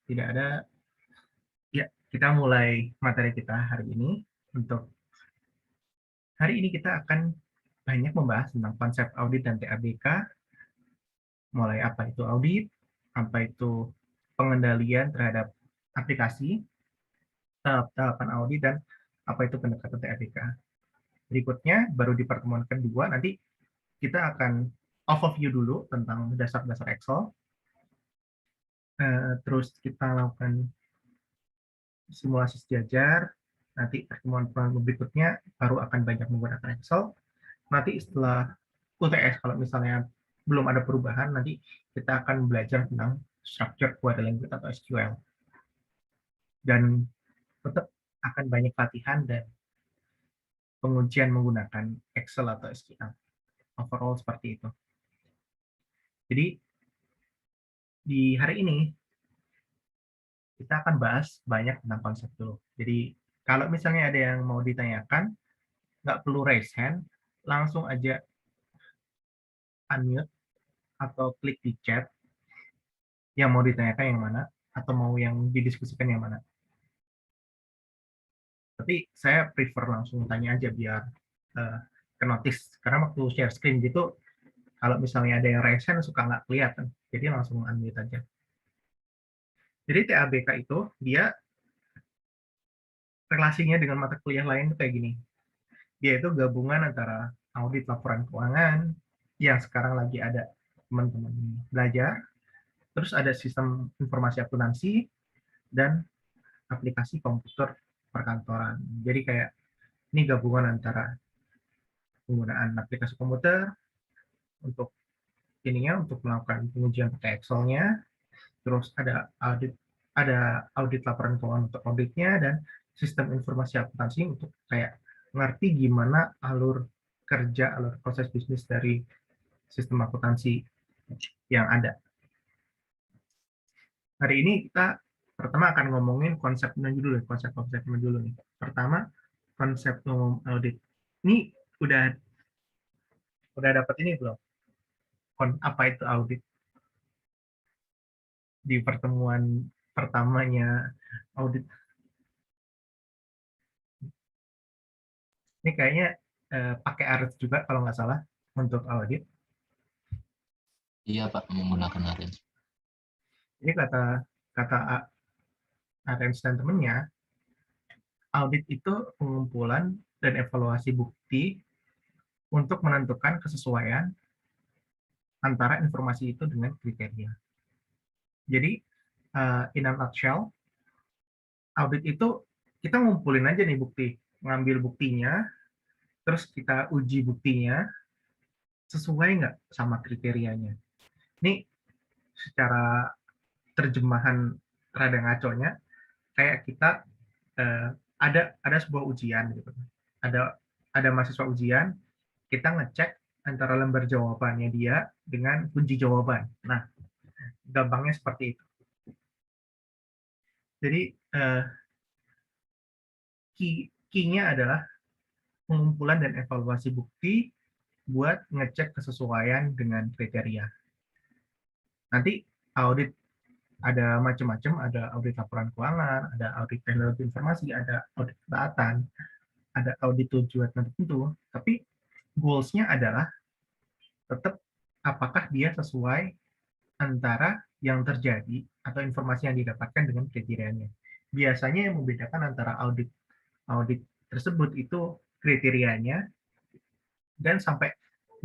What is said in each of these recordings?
Tidak ada, ya kita mulai materi kita hari ini. Untuk hari ini kita akan banyak membahas tentang konsep audit dan TABK, mulai apa itu audit, apa itu pengendalian terhadap aplikasi, tahapan audit, dan apa itu pendekatan TABK. Berikutnya, baru di pertemuan kedua, nanti kita akan overview dulu tentang dasar-dasar Excel, terus kita lakukan simulasi sejajar, nanti pertemuan berikutnya baru akan banyak menggunakan Excel. Nanti setelah UTS, kalau misalnya belum ada perubahan, nanti kita akan belajar tentang structure query language atau SQL. Dan tetap akan banyak latihan dan pengujian menggunakan Excel atau SQL. Overall seperti itu. Jadi di hari ini kita akan bahas banyak tentang konsep dulu. Jadi kalau misalnya ada yang mau ditanyakan, nggak perlu raise hand, langsung aja unmute atau klik di chat yang mau ditanyakan yang mana, atau mau yang didiskusikan yang mana. Tapi saya prefer langsung tanya aja biar ke notice. Karena waktu share screen gitu, kalau misalnya ada yang raise hand suka nggak kelihatan. Jadi langsung unmute aja. Jadi TABK itu dia relasinya dengan mata kuliah lain itu kayak gini. Dia itu gabungan antara audit laporan keuangan yang sekarang lagi ada teman-teman belajar, terus ada sistem informasi akuntansi, dan aplikasi komputer perkantoran. Jadi kayak ini gabungan antara penggunaan aplikasi komputer untuk ininya untuk melakukan pengujian pakai Excel-nya, terus ada audit laporan keuangan untuk auditnya, dan sistem informasi akuntansi untuk kayak ngerti gimana alur kerja, alur proses bisnis dari sistem akuntansi yang ada. Hari ini kita pertama akan ngomongin konsepnya dulu, konsep-konsepnya dulu nih. Pertama, konsep umum audit. Ini udah dapat ini belum? Apa itu audit? Di pertemuan pertamanya audit. Ini kayaknya pakai ARES juga kalau nggak salah untuk audit. Iya Pak, menggunakan ARENS. Ini kata ARES dan temennya, audit itu pengumpulan dan evaluasi bukti untuk menentukan kesesuaian antara informasi itu dengan kriteria. Jadi, in a nutshell, audit itu kita ngumpulin aja nih bukti, ngambil buktinya, terus kita uji buktinya, sesuai nggak sama kriterianya. Ini secara terjemahan rada ngaconya, kayak kita ada sebuah ujian gitu. Ada mahasiswa ujian, kita ngecek antara lembar jawabannya dia dengan kunci jawaban. Nah, gampangnya seperti itu. Jadi key-nya adalah pengumpulan dan evaluasi bukti buat ngecek kesesuaian dengan kriteria. Nanti audit ada macam-macam, ada audit laporan keuangan, ada audit teknologi informasi, ada audit kedapatan, ada audit tujuan tertentu, tapi goals-nya adalah tetap apakah dia sesuai antara yang terjadi atau informasi yang didapatkan dengan kriterianya. Biasanya yang membedakan antara audit tersebut itu kriterianya dan sampai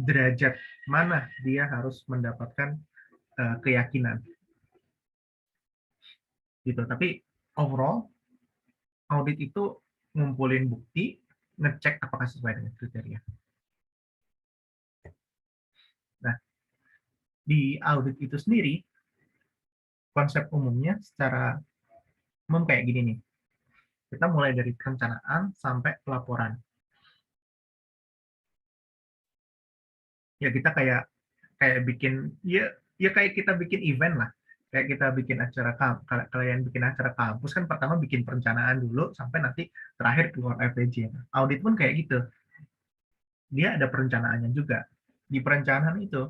derajat mana dia harus mendapatkan keyakinan. Gitu. Tapi overall audit itu ngumpulin bukti, ngecek apakah sesuai dengan kriteria. Nah, di audit itu sendiri, konsep umumnya secara umum kayak gini nih. Kita mulai dari perencanaan sampai pelaporan. Ya kita kayak bikin ya kayak kita bikin event lah. Kayak kita bikin acara, kalian bikin acara kampus kan pertama bikin perencanaan dulu sampai nanti terakhir keluar RPG. Audit pun kayak gitu. Dia ada perencanaannya juga. Di perencanaan itu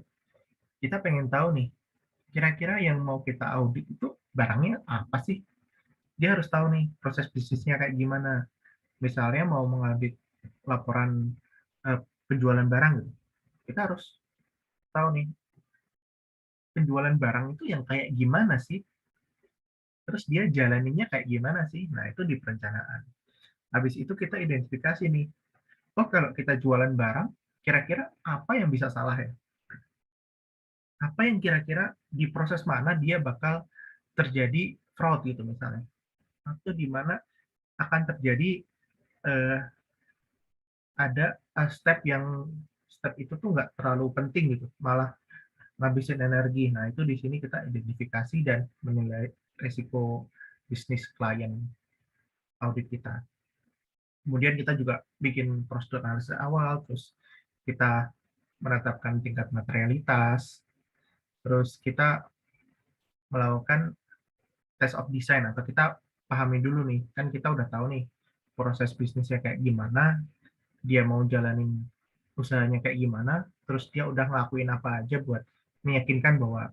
kita pengen tahu nih kira-kira yang mau kita audit itu barangnya apa sih? Dia harus tahu nih proses bisnisnya kayak gimana. Misalnya mau mengaudit laporan penjualan barang gitu, kita harus tahu nih penjualan barang itu yang kayak gimana sih? Terus dia jalaninnya kayak gimana sih? Nah, itu di perencanaan. Habis itu kita identifikasi nih, oh kalau kita jualan barang, kira-kira apa yang bisa salah ya? Apa yang kira-kira di proses mana dia bakal terjadi fraud gitu misalnya. Atau di mana akan terjadi eh, ada step itu tuh nggak terlalu penting gitu, malah ngabisin energi. Nah, itu di sini kita identifikasi dan menilai resiko bisnis klien audit kita. Kemudian kita juga bikin prosedur analisis awal, terus kita menetapkan tingkat materialitas, terus kita melakukan test of design, atau kita pahami dulu nih, kan kita udah tahu nih proses bisnisnya kayak gimana, dia mau jalanin usahanya kayak gimana, terus dia udah ngelakuin apa aja buat meyakinkan bahwa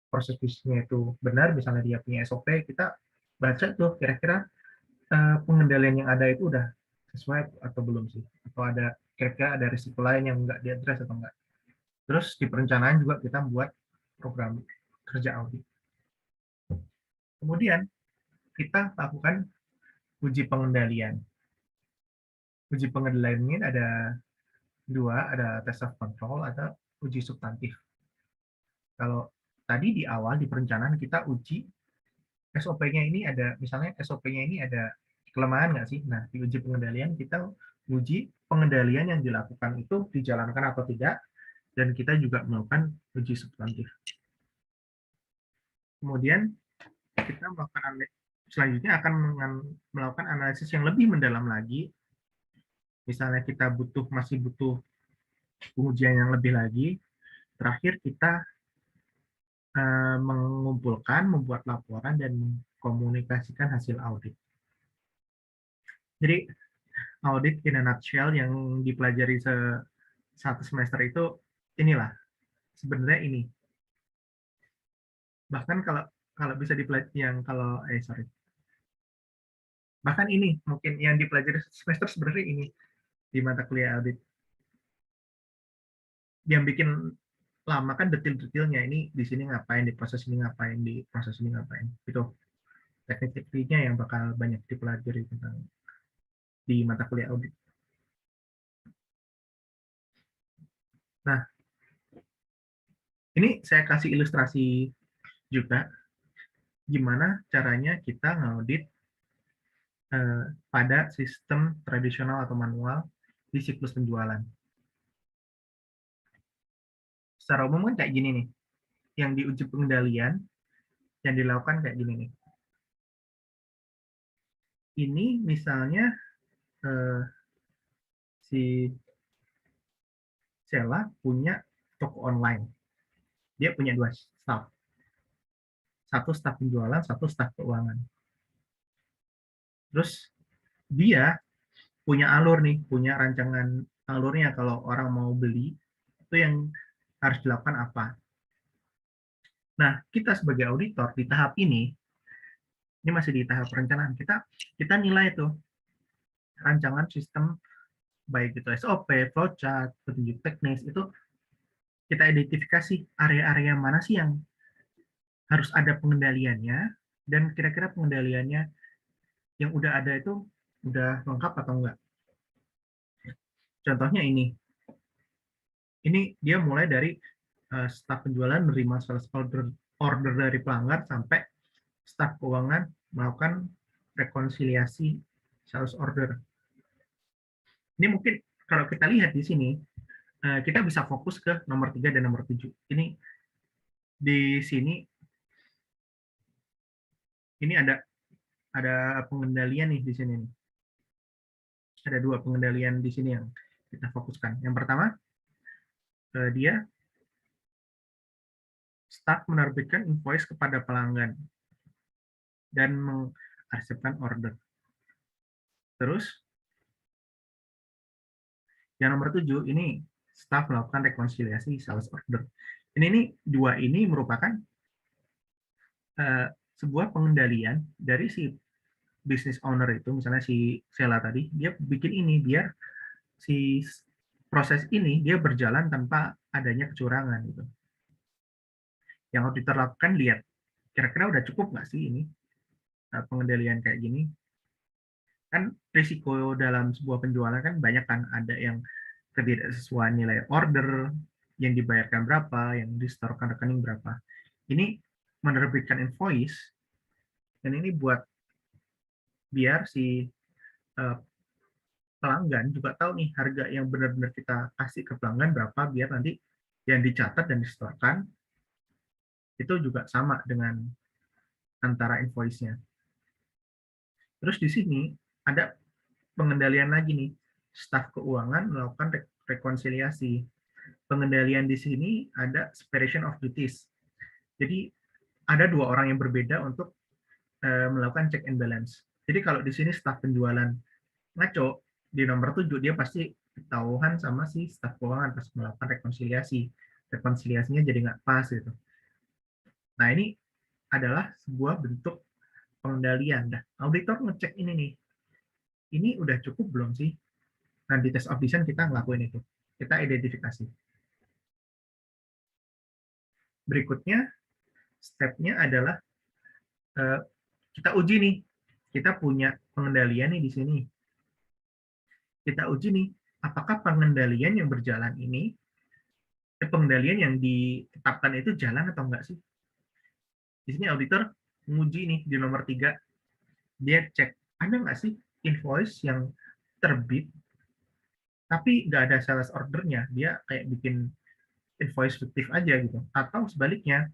proses bisnisnya itu benar, misalnya dia punya SOP, kita baca tuh kira-kira pengendalian yang ada itu udah sesuai atau belum sih, atau ada kira-kira ada risiko lain yang nggak diadres atau enggak. Terus di perencanaan juga kita buat program kerja audit. Kemudian kita lakukan uji pengendalian. Uji pengendalian ini ada dua, ada test of control, ada uji substantif. Kalau tadi di awal di perencanaan kita uji SOP-nya ini ada, misalnya SOP-nya ini ada kelemahan nggak sih? Nah, di uji pengendalian kita uji pengendalian yang dilakukan itu dijalankan atau tidak, dan kita juga melakukan uji substantif. Kemudian kita melakukan selanjutnya akan melakukan analisis yang lebih mendalam lagi. Misalnya kita masih butuh pengujian yang lebih lagi. Terakhir kita mengumpulkan, membuat laporan, dan mengkomunikasikan hasil audit. Jadi audit in a nutshell yang dipelajari satu semester itu inilah sebenarnya ini. Bahkan kalau kalau bisa dipelajari yang kalau bahkan ini mungkin yang dipelajari semester sebenarnya ini di mata kuliah audit. Yang bikin lama kan detail-detailnya, ini di sini ngapain, di proses ini ngapain, di proses ini ngapain. Itu teknik-tekniknya yang bakal banyak dipelajari tentang di mata kuliah audit. Nah, ini saya kasih ilustrasi juga gimana caranya kita ngaudit pada sistem tradisional atau manual di siklus penjualan. Secara umum kan kayak gini nih, yang diuji pengendalian, yang dilakukan kayak gini nih. Ini misalnya si Sheila punya toko online. Dia punya dua staff. Satu staff penjualan, satu staff keuangan. Terus dia punya alur nih, punya rancangan alurnya kalau orang mau beli, itu yang harus dilakukan apa. Nah, kita sebagai auditor di tahap ini masih di tahap perencanaan, kita nilai tuh rancangan sistem, baik itu SOP, flowchart, petunjuk teknis, itu kita identifikasi area-area mana sih yang harus ada pengendaliannya, dan kira-kira pengendaliannya yang udah ada itu udah lengkap atau enggak. Contohnya ini dia mulai dari staf penjualan menerima sales order dari pelanggan sampai staf keuangan melakukan rekonsiliasi sales order. Ini mungkin kalau kita lihat di sini, kita bisa fokus ke nomor 3 dan nomor 7. Ini di sini ini ada pengendalian nih di sini nih. Ada dua pengendalian di sini yang kita fokuskan. Yang pertama, dia staf menerbitkan invoice kepada pelanggan dan mengarsipkan order. Terus, yang nomor 7, ini staf melakukan rekonsiliasi sales order. Ini dua ini merupakan sebuah pengendalian dari si business owner itu, misalnya si Sela tadi, dia bikin ini biar si proses ini dia berjalan tanpa adanya kecurangan gitu. Yang auditor lakukan, lihat kira-kira udah cukup nggak sih ini pengendalian kayak gini. Kan risiko dalam sebuah penjualan kan banyak kan, ada yang ketidaksesuaian nilai order, yang dibayarkan berapa, yang disetorkan rekening berapa. Ini menerbitkan invoice, dan ini buat biar si pelanggan juga tahu nih harga yang benar-benar kita kasih ke pelanggan berapa, biar nanti yang dicatat dan disetorkan itu juga sama dengan antara invoice-nya. Terus di sini ada pengendalian lagi nih, staf keuangan melakukan rekonsiliasi. Pengendalian di sini ada separation of duties. Jadi ada dua orang yang berbeda untuk melakukan check and balance. Jadi kalau di sini staf penjualan ngaco, di nomor 7 dia pasti ketahuan sama si staf keuangan pas melakukan rekonsiliasi. Rekonsiliasinya jadi nggak pas gitu. Nah, ini adalah sebuah bentuk pengendalian. Nah, auditor ngecek ini nih, ini udah cukup belum sih? Nah, di test of design kita ngelakuin itu. Kita identifikasi. Berikutnya, step-nya adalah kita uji nih. Kita punya pengendalian nih di sini. Kita uji nih, apakah pengendalian yang berjalan ini, pengendalian yang ditetapkan itu jalan atau enggak sih? Di sini auditor menguji nih di nomor 3, dia cek, ada nggak sih invoice yang terbit, tapi nggak ada sales ordernya, dia kayak bikin invoice fiktif aja gitu. Atau sebaliknya,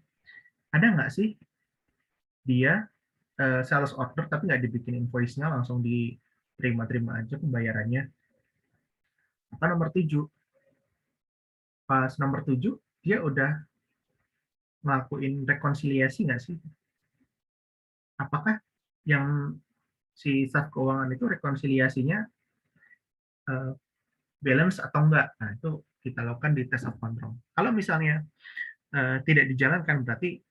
ada nggak sih dia sales order tapi nggak dibikin invoice-nya, langsung diterima-terima aja pembayarannya. Apa nomor 7? Pas nomor 7, dia udah ngelakuin rekonsiliasi nggak sih? Apakah yang si staf keuangan itu rekonsiliasinya balance atau enggak? Nah, itu kita lakukan di test of control. Kalau misalnya tidak dijalankan, berarti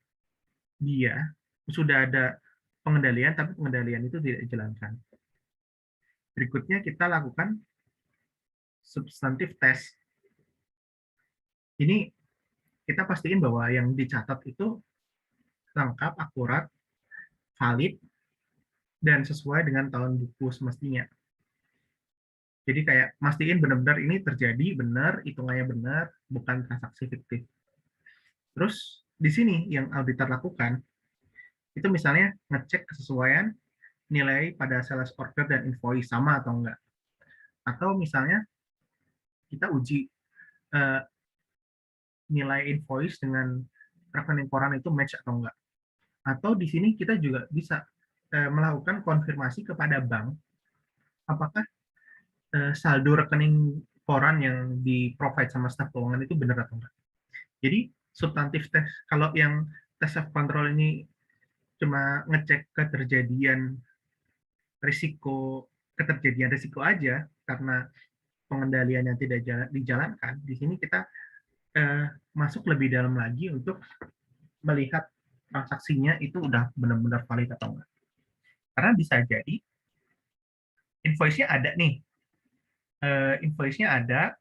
dia sudah ada pengendalian, tapi pengendalian itu tidak dijalankan. Berikutnya kita lakukan substantive test. Ini kita pastiin bahwa yang dicatat itu lengkap, akurat, valid, dan sesuai dengan tahun buku semestinya. Jadi kayak mastiin benar-benar ini terjadi, benar, hitungannya benar, bukan transaksi fiktif. Terus di sini yang auditor lakukan, itu misalnya ngecek kesesuaian nilai pada sales order dan invoice sama atau enggak. Atau misalnya kita uji nilai invoice dengan rekening koran itu match atau enggak. Atau di sini kita juga bisa melakukan konfirmasi kepada bank apakah saldo rekening koran yang di-provide sama staf keuangan itu benar atau enggak. Jadi substantif test, kalau yang test of control ini cuma ngecek keterjadian risiko aja karena pengendalian yang tidak dijalankan. Di sini kita masuk lebih dalam lagi untuk melihat transaksinya itu udah benar-benar valid atau enggak. Karena bisa jadi invoice-nya ada nih, invoice-nya ada,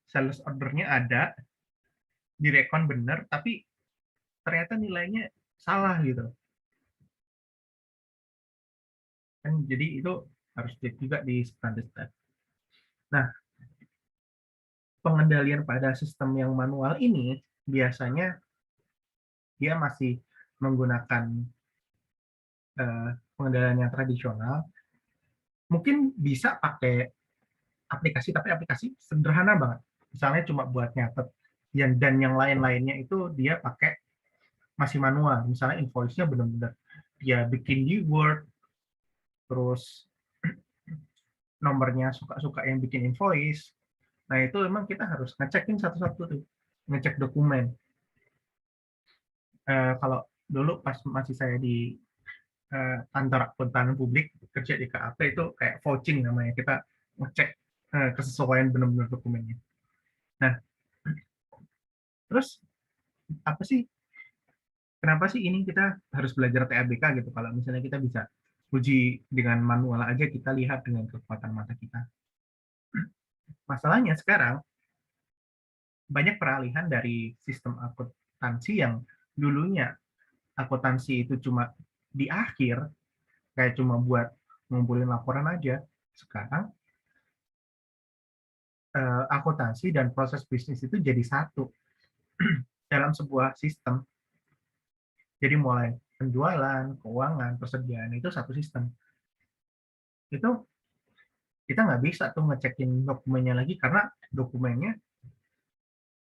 sales order-nya ada, direkon benar, tapi ternyata nilainya salah gitu. Kan jadi itu harus cek juga di standar. Nah, pengendalian pada sistem yang manual ini biasanya dia masih menggunakan pengendalian yang tradisional. Mungkin bisa pakai aplikasi, tapi aplikasi sederhana banget. Misalnya cuma buat nyatet. Dan yang lain-lainnya itu dia pakai masih manual. Misalnya invoice-nya benar-benar dia bikin di Word, terus nomornya suka-suka yang bikin invoice. Nah, itu memang kita harus ngecekin satu-satu tuh, ngecek dokumen. Kalau dulu pas masih saya di kantor akuntan publik, kerja di KAP itu kayak vouching namanya, kita ngecek kesesuaian benar-benar dokumennya. Nah, terus apa sih kenapa sih ini kita harus belajar TABK gitu? Kalau misalnya kita bisa uji dengan manual aja, kita lihat dengan kekuatan mata kita. Masalahnya sekarang banyak peralihan dari sistem akuntansi yang dulunya akuntansi itu cuma di akhir, kayak cuma buat ngumpulin laporan aja. Sekarang akuntansi dan proses bisnis itu jadi satu dalam sebuah sistem. Jadi mulai penjualan, keuangan, persediaan itu satu sistem. Itu kita nggak bisa tuh ngecekin dokumennya lagi karena dokumennya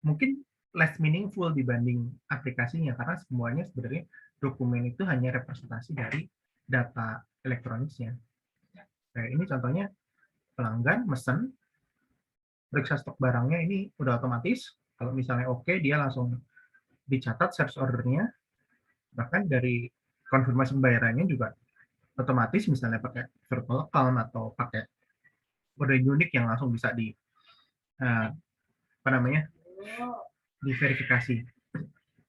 mungkin less meaningful dibanding aplikasinya karena semuanya sebenarnya dokumen itu hanya representasi dari data elektroniknya. Nah, ini contohnya pelanggan mesen, periksa stok barangnya ini udah otomatis. Kalau misalnya oke, dia langsung dicatat search ordernya, bahkan dari konfirmasi pembayarannya juga otomatis, misalnya pakai virtual account atau pakai kode unik yang langsung bisa di apa namanya diverifikasi.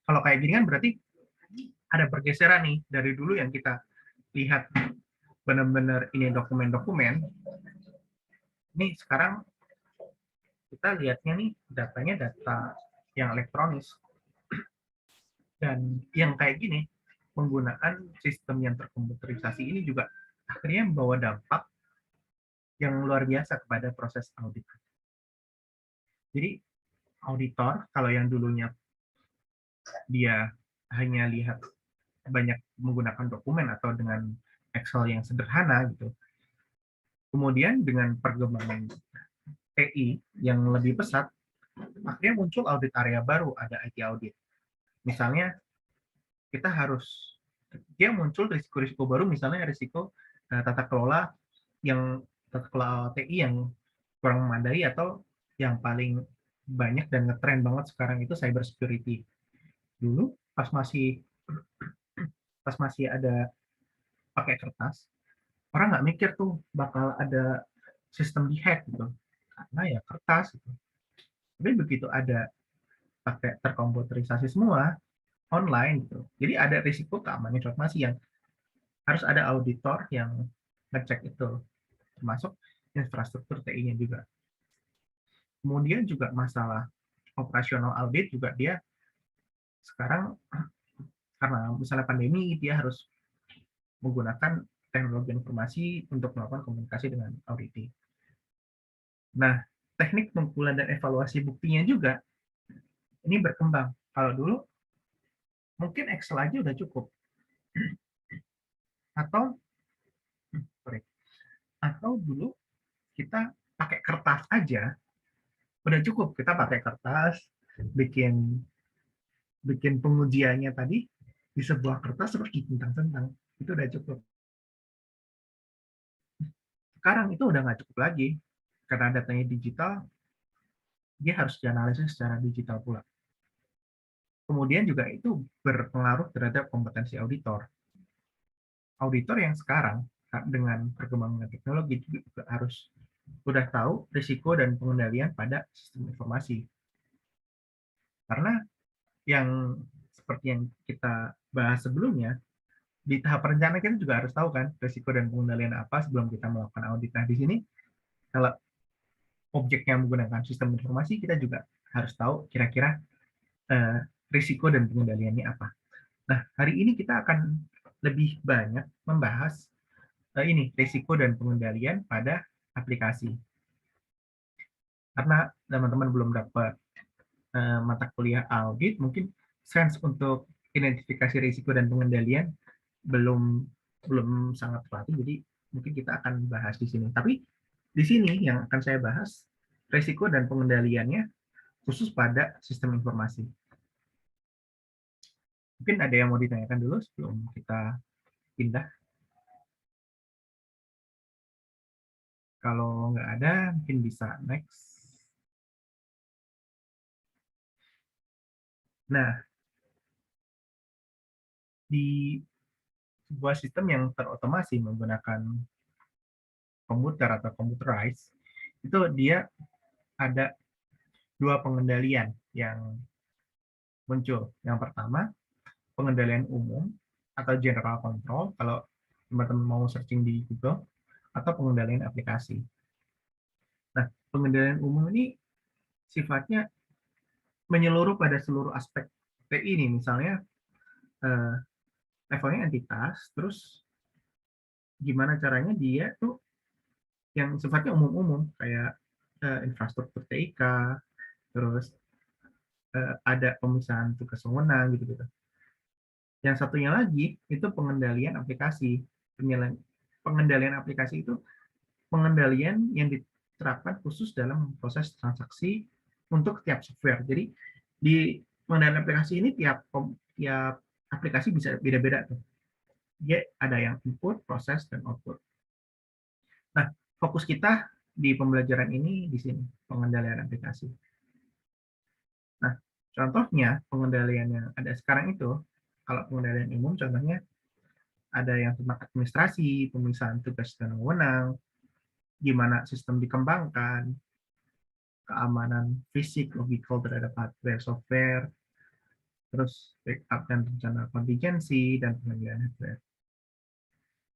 Kalau kayak gini kan berarti ada pergeseran nih dari dulu yang kita lihat benar-benar ini dokumen-dokumen. Ini sekarang kita lihatnya nih datanya data yang elektronis. Dan yang kayak gini, penggunaan sistem yang terkomputerisasi ini juga akhirnya membawa dampak yang luar biasa kepada proses audit. Jadi auditor, kalau yang dulunya dia hanya lihat banyak menggunakan dokumen atau dengan Excel yang sederhana gitu. Kemudian dengan perkembangan TI yang lebih pesat, akhirnya muncul audit area baru, ada IT audit. Misalnya kita harus dia muncul risiko-risiko baru, misalnya risiko tata kelola tata kelola TI yang kurang memadai atau yang paling banyak dan ngetren banget sekarang itu cyber security. Dulu pas masih ada pakai kertas, orang nggak mikir tuh bakal ada sistem dihack gitu, karena ya kertas gitu. Tapi begitu ada pakai terkomputerisasi semua, online gitu, jadi ada risiko keamanan informasi yang harus ada auditor yang ngecek itu, termasuk infrastruktur TI-nya juga. Kemudian juga masalah operasional audit juga dia sekarang karena misalnya pandemi dia harus menggunakan teknologi informasi untuk melakukan komunikasi dengan auditing. Nah, teknik pengumpulan dan evaluasi buktinya juga ini berkembang. Kalau dulu mungkin Excel aja udah cukup, atau sorry, atau dulu kita pakai kertas aja udah cukup. Kita pakai kertas, bikin bikin pengujiannya tadi di sebuah kertas terus ditentang-tentang, itu udah cukup. Sekarang itu udah nggak cukup lagi karena datanya digital, dia harus dianalisis secara digital pula. Kemudian juga itu berpengaruh terhadap kompetensi auditor. Auditor yang sekarang dengan perkembangan teknologi juga harus sudah tahu risiko dan pengendalian pada sistem informasi. Karena yang seperti yang kita bahas sebelumnya, di tahap perencanaan kita juga harus tahu kan risiko dan pengendalian apa sebelum kita melakukan audit. Nah, di sini kalau objeknya menggunakan sistem informasi, kita juga harus tahu kira-kira risiko dan pengendaliannya apa. Nah, hari ini kita akan lebih banyak membahas ini risiko dan pengendalian pada aplikasi. Karena teman-teman belum dapat mata kuliah audit, mungkin sense untuk identifikasi risiko dan pengendalian belum sangat terlatih, jadi mungkin kita akan bahas di sini. Tapi di sini yang akan saya bahas risiko dan pengendaliannya khusus pada sistem informasi. Mungkin ada yang mau ditanyakan dulu sebelum kita pindah. Kalau nggak ada, mungkin bisa next. Nah, di sebuah sistem yang terotomasi menggunakan komputer atau computerized, itu dia ada dua pengendalian yang muncul. Yang pertama, pengendalian umum atau general control kalau teman-teman mau searching di Google, atau pengendalian aplikasi. Nah, pengendalian umum ini sifatnya menyeluruh pada seluruh aspek TI ini, misalnya eh, levelnya entitas, terus gimana caranya dia tuh yang sifatnya umum-umum, kayak infrastruktur TIK, terus ada pemisahan tugas wewenang gitu-gitu. Yang satunya lagi itu pengendalian aplikasi. Pengendalian aplikasi itu pengendalian yang diterapkan khusus dalam proses transaksi untuk tiap software. Jadi di pengendalian aplikasi ini tiap aplikasi bisa beda-beda tuh. Dia ada yang input, proses, dan output. Nah, fokus kita di pembelajaran ini di sini, pengendalian aplikasi. Nah, contohnya pengendalian yang ada sekarang itu, kalau pengendalian umum contohnya ada yang tentang administrasi, pemisahan tugas dan wewenang, gimana sistem dikembangkan, keamanan fisik, logikal terhadap hardware, software, terus backup dan rencana kontingensi, dan pengendalian hardware.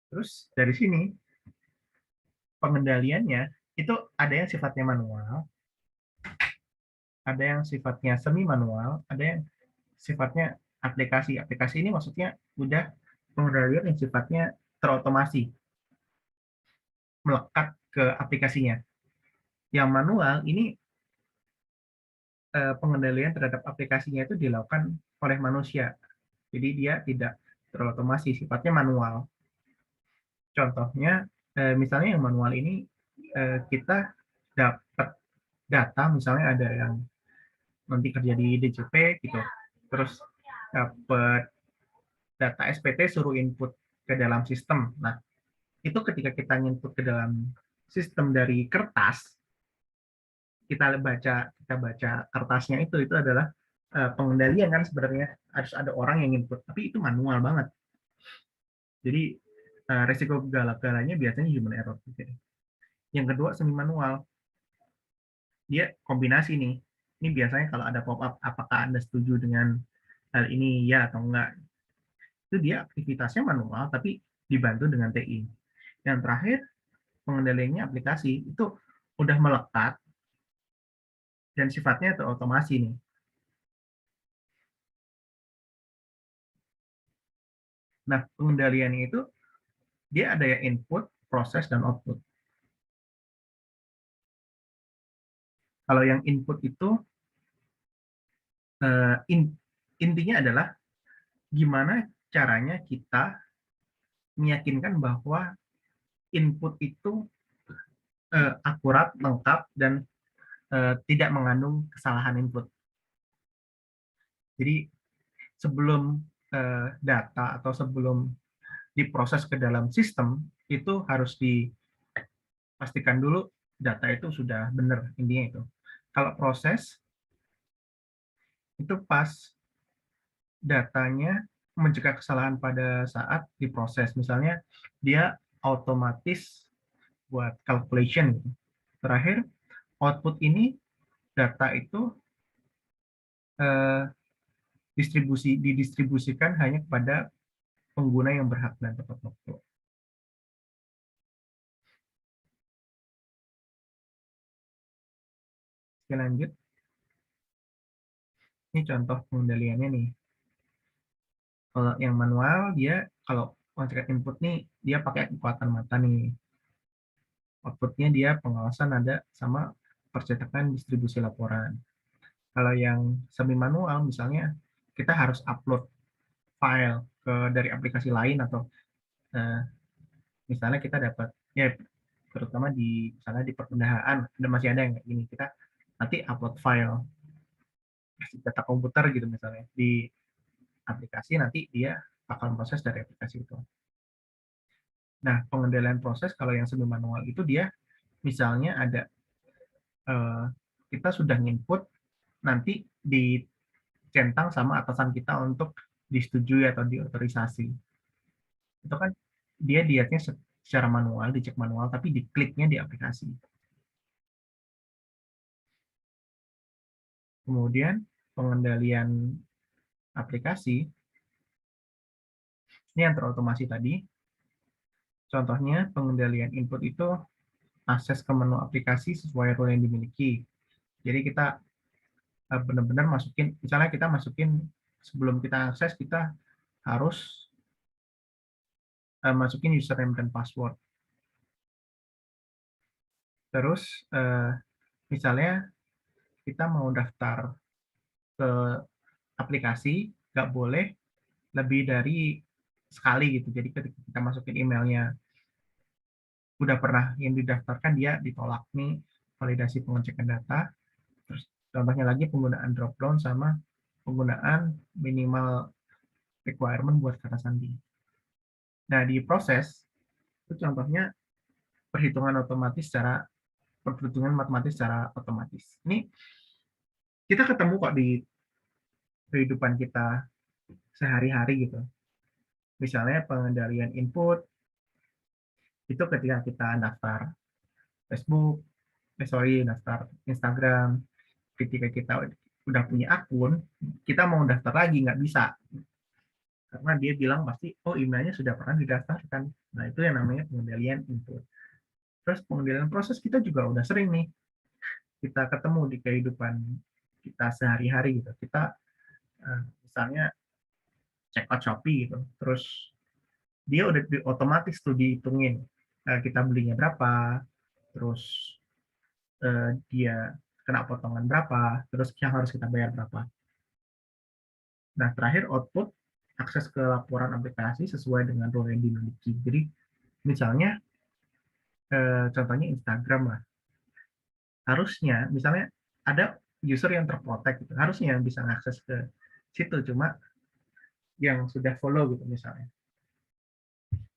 Terus dari sini, pengendaliannya itu ada yang sifatnya manual, ada yang sifatnya semi manual, ada yang sifatnya aplikasi. Aplikasi ini maksudnya udah pengendalian yang sifatnya terotomasi, melekat ke aplikasinya. Yang manual ini pengendalian terhadap aplikasinya itu dilakukan oleh manusia. Jadi dia tidak terotomasi, sifatnya manual. Contohnya, misalnya yang manual ini kita dapat data, misalnya ada yang nanti kerja di DJP gitu, terus dapat data SPT suruh input ke dalam sistem. Nah, itu ketika kita input ke dalam sistem dari kertas, kita baca kertasnya itu adalah pengendalian kan sebenarnya harus ada orang yang input, tapi itu manual banget. Jadi resiko galak-galanya biasanya human error. Yang kedua semi manual, dia kombinasi nih. Ini biasanya kalau ada pop-up, apakah Anda setuju dengan hal ini ya atau enggak? Itu dia aktivitasnya manual tapi dibantu dengan TI. Yang terakhir pengendaliannya aplikasi itu udah melekat dan sifatnya terotomasi nih. Nah, pengendaliannya itu dia ada yang input, proses, dan output. Kalau yang input itu intinya adalah gimana caranya kita meyakinkan bahwa input itu akurat, lengkap, dan tidak mengandung kesalahan input. Jadi sebelum data atau sebelum diproses ke dalam sistem, itu harus dipastikan dulu data itu sudah benar, intinya itu. Kalau proses, itu pas datanya mencegah kesalahan pada saat diproses. Misalnya, dia otomatis buat calculation. Gitu. Terakhir, output ini, data itu didistribusikan hanya kepada pengguna yang berhak dan tepat waktu. Oke, lanjut. Ini contoh pengendaliannya nih. Kalau yang manual, dia kalau ngecek input nih, dia pakai kekuatan mata nih. Outputnya dia pengawasan ada sama percetakan distribusi laporan. Kalau yang semi manual, misalnya kita harus upload file dari aplikasi lain atau uh, misalnya kita dapat ya terutama di misalnya di perbendaharaan masih ada yang kayak gini, kita nanti upload file data komputer gitu misalnya di aplikasi, nanti dia akan proses dari aplikasi itu. Nah, pengendalian proses kalau yang semi manual itu dia misalnya ada kita sudah input, nanti dicentang sama atasan kita untuk disetujui atau diotorisasi. Itu kan dia lihatnya secara manual, dicek manual, tapi dikliknya di aplikasi. Kemudian pengendalian aplikasi Ini yang terotomasi tadi. Contohnya pengendalian input itu akses ke menu aplikasi sesuai role yang dimiliki. Jadi kita benar-benar masukin, misalnya kita masukin sebelum kita akses kita harus masukin username dan password. Terus misalnya kita mau daftar ke aplikasi, nggak boleh lebih dari sekali gitu. Jadi ketika kita masukin emailnya udah pernah yang didaftarkan, dia ditolak nih validasi pengecekan data. Terus contohnya lagi penggunaan drop down sama penggunaan minimal requirement buat kata sandi. Nah, di proses itu contohnya perhitungan matematis secara otomatis. Ini kita ketemu kok di kehidupan kita sehari-hari gitu. Misalnya pengendalian input itu ketika kita daftar Facebook, daftar Instagram, ketika kita udah punya akun, kita mau daftar lagi nggak bisa. Karena dia bilang pasti, oh emailnya sudah pernah didaftarkan. Nah, itu yang namanya pengendalian input. Terus pengendalian proses kita juga udah sering nih, kita ketemu di kehidupan kita sehari-hari gitu. Kita misalnya check out Shopee gitu, terus dia udah otomatis tuh dihitungin kita belinya berapa, terus dia kena potongan berapa, terus yang harus kita bayar berapa. Nah, terakhir output akses ke laporan aplikasi sesuai dengan role yang dimiliki. Jadi misalnya contohnya Instagram lah, harusnya misalnya ada user yang terprotek gitu, harusnya yang bisa mengakses ke situ, cuma yang sudah follow gitu misalnya.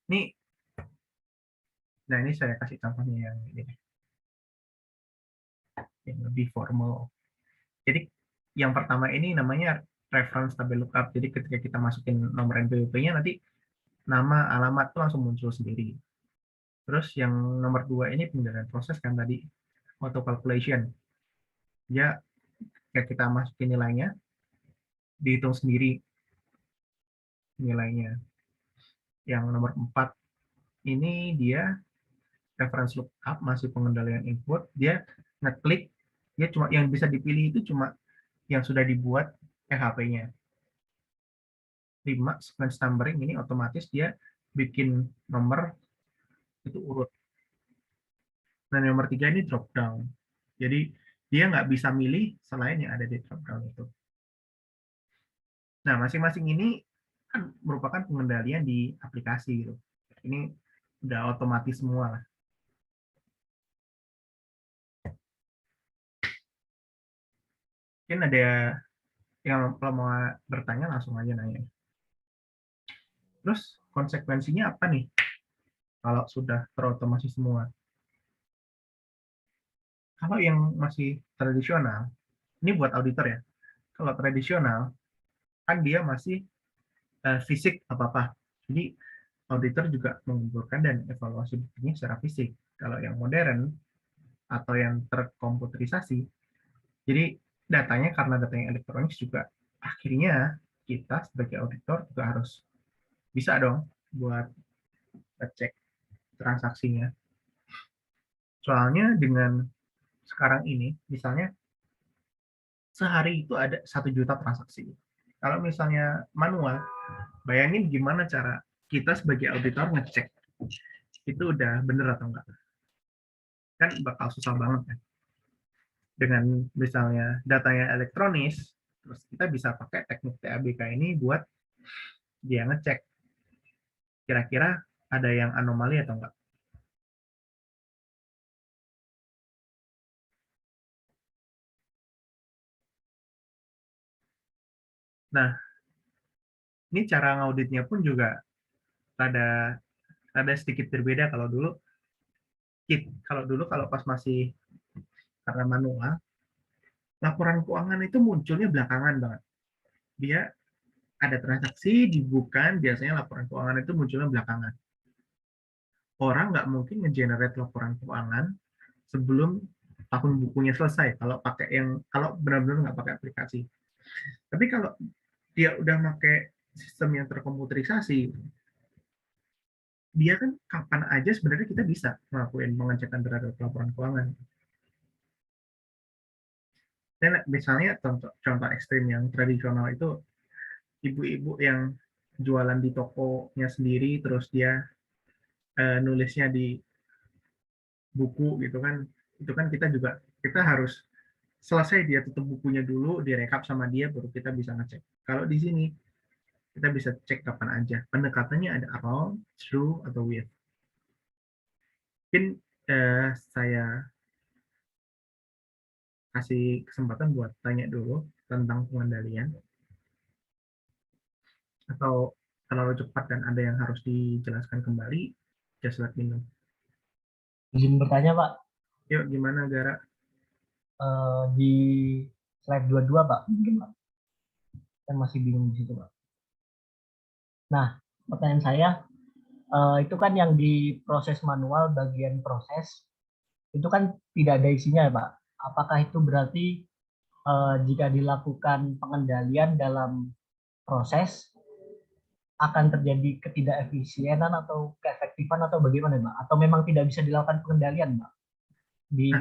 Ini, nah ini saya kasih contohnya yang ini, yang lebih formal. Jadi yang pertama ini namanya reference table lookup. Jadi ketika kita masukin nomor NPWP-nya nanti nama, alamat tuh langsung muncul sendiri. Terus yang nomor 2 ini pengendalian proses kan tadi, auto calculation. Ya, kita masukin nilainya, dihitung sendiri nilainya. Yang nomor 4 ini dia reference lookup, masih pengendalian input. Dia ngeklik, dia cuma yang bisa dipilih itu cuma yang sudah dibuat PHP-nya. 5 sequence numbering, ini otomatis dia bikin nomor itu urut. Nah, nomor 3 ini drop down. Jadi dia nggak bisa milih selain yang ada di drop down itu. Nah, masing-masing ini kan merupakan pengendalian di aplikasi gitu. Ini udah otomatis semua lah. Mungkin ada yang kalau mau bertanya langsung aja nanya. Terus konsekuensinya apa nih kalau sudah terotomasi semua? Kalau yang masih tradisional, ini buat auditor ya. Kalau tradisional, kan dia masih fisik apa-apa. Jadi auditor juga mengumpulkan dan evaluasi buktinya secara fisik. Kalau yang modern atau yang terkomputerisasi, jadi datanya karena datanya elektronik juga akhirnya kita sebagai auditor juga harus bisa dong buat cek transaksinya. Soalnya dengan sekarang ini, misalnya sehari itu ada 1 juta transaksi. Kalau misalnya manual, bayangin gimana cara kita sebagai auditor ngecek itu udah bener atau enggak. Kan bakal susah banget kan. Dengan misalnya datanya elektronis, terus kita bisa pakai teknik TABK ini buat dia ngecek kira-kira ada yang anomali atau enggak. Nah, ini cara ngauditnya pun juga ada sedikit berbeda. Kalau pas masih karena manual, laporan keuangan itu munculnya belakangan banget. Dia ada transaksi dibuka, biasanya laporan keuangan itu munculnya belakangan. Orang nggak mungkin nge-generate laporan keuangan sebelum tahun bukunya selesai kalau benar-benar nggak pakai aplikasi. Tapi kalau dia udah pakai sistem yang terkomputerisasi, dia kan kapan aja sebenarnya kita bisa ngelakuin pengecekan terhadap laporan keuangan. Dan misalnya contoh ekstrim yang tradisional itu ibu-ibu yang jualan di tokonya sendiri, terus dia nulisnya di buku gitu kan, itu kan kita harus selesai dia tutup bukunya dulu, direkap sama dia, baru kita bisa ngecek. Kalau di sini kita bisa cek kapan aja. Pendekatannya ada around, through, atau with. Mungkin saya kasih kesempatan buat tanya dulu tentang pengendalian, atau terlalu cepat dan ada yang harus dijelaskan kembali, just let me know. Izin bertanya, Pak. Yuk, gimana Gara? Di slide 22, Pak. Mungkin, Pak. Saya masih bingung di situ, Pak. Nah, pertanyaan saya, itu kan yang di proses manual, bagian proses, itu kan tidak ada isinya, Pak. Apakah itu berarti jika dilakukan pengendalian dalam proses, akan terjadi ketidakefisienan atau keefektifan atau bagaimana, Pak? Atau memang tidak bisa dilakukan pengendalian, Pak, di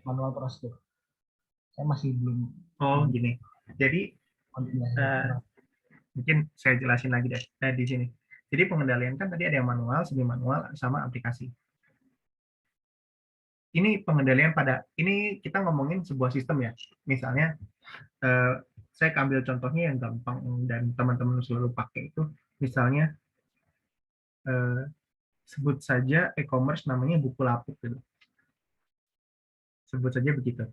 manual prosedur? Saya masih belum. Oh, gini. Jadi Konfirmasi. mungkin saya jelasin lagi deh di sini. Jadi pengendalian kan tadi ada yang manual, semi manual, sama aplikasi. Ini pengendalian ini kita ngomongin sebuah sistem ya. Misalnya saya ambil contohnya yang gampang dan teman-teman selalu pakai itu, misalnya sebut saja e-commerce namanya Bukalapak gitu. Sebut saja begitu.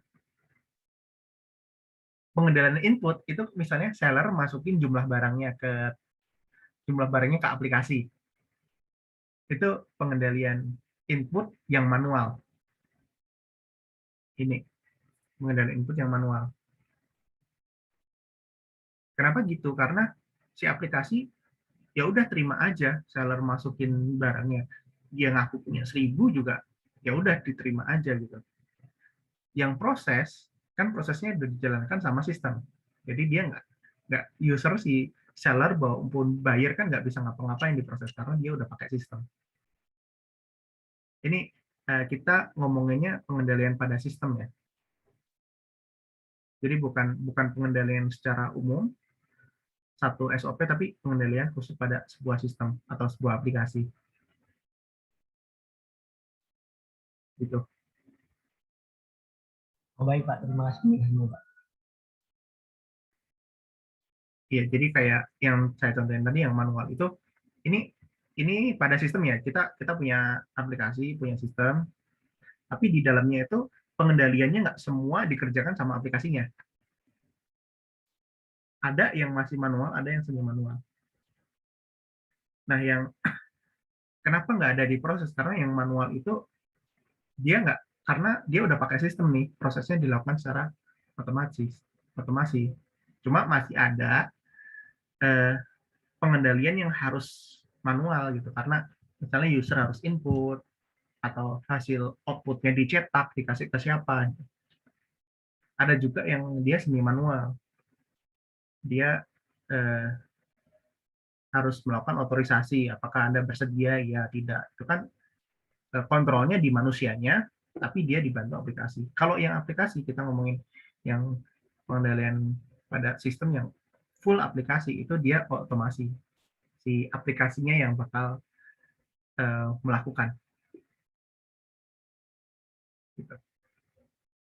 Pengendalian input itu misalnya seller masukin jumlah barangnya ke aplikasi. Itu pengendalian input yang manual. Ini pengendalian input yang manual. Kenapa gitu? Karena si aplikasi ya udah terima aja seller masukin barangnya. Dia ngaku punya 1000 juga, ya udah diterima aja gitu. Yang proses kan prosesnya udah dijalankan sama sistem. Jadi dia nggak user si seller maupun buyer kan nggak bisa ngapa-ngapain di proses karena dia udah pakai sistem. Ini kita ngomonginnya pengendalian pada sistem ya. Jadi bukan pengendalian secara umum satu SOP, tapi pengendalian khusus pada sebuah sistem atau sebuah aplikasi. Gitu. Oh, baik, Pak. Terima kasih, Pak. Iya, jadi kayak yang saya contohin tadi yang manual itu, ini pada sistem ya. Kita punya aplikasi, punya sistem, tapi di dalamnya itu pengendaliannya nggak semua dikerjakan sama aplikasinya. Ada yang masih manual, ada yang semi manual. Nah, yang kenapa nggak ada di proses? Karena yang manual itu dia nggak, karena dia udah pakai sistem nih, prosesnya dilakukan secara otomasi. Cuma masih ada pengendalian yang harus manual gitu, karena misalnya user harus input atau hasil outputnya dicetak dikasih ke siapa. Ada juga yang dia semi manual, dia harus melakukan otorisasi apakah Anda bersedia ya tidak, itu kan kontrolnya di manusianya tapi dia dibantu aplikasi. Kalau yang aplikasi kita ngomongin yang pengendalian pada sistem yang full aplikasi itu dia otomasi, si aplikasinya yang bakal melakukan gitu.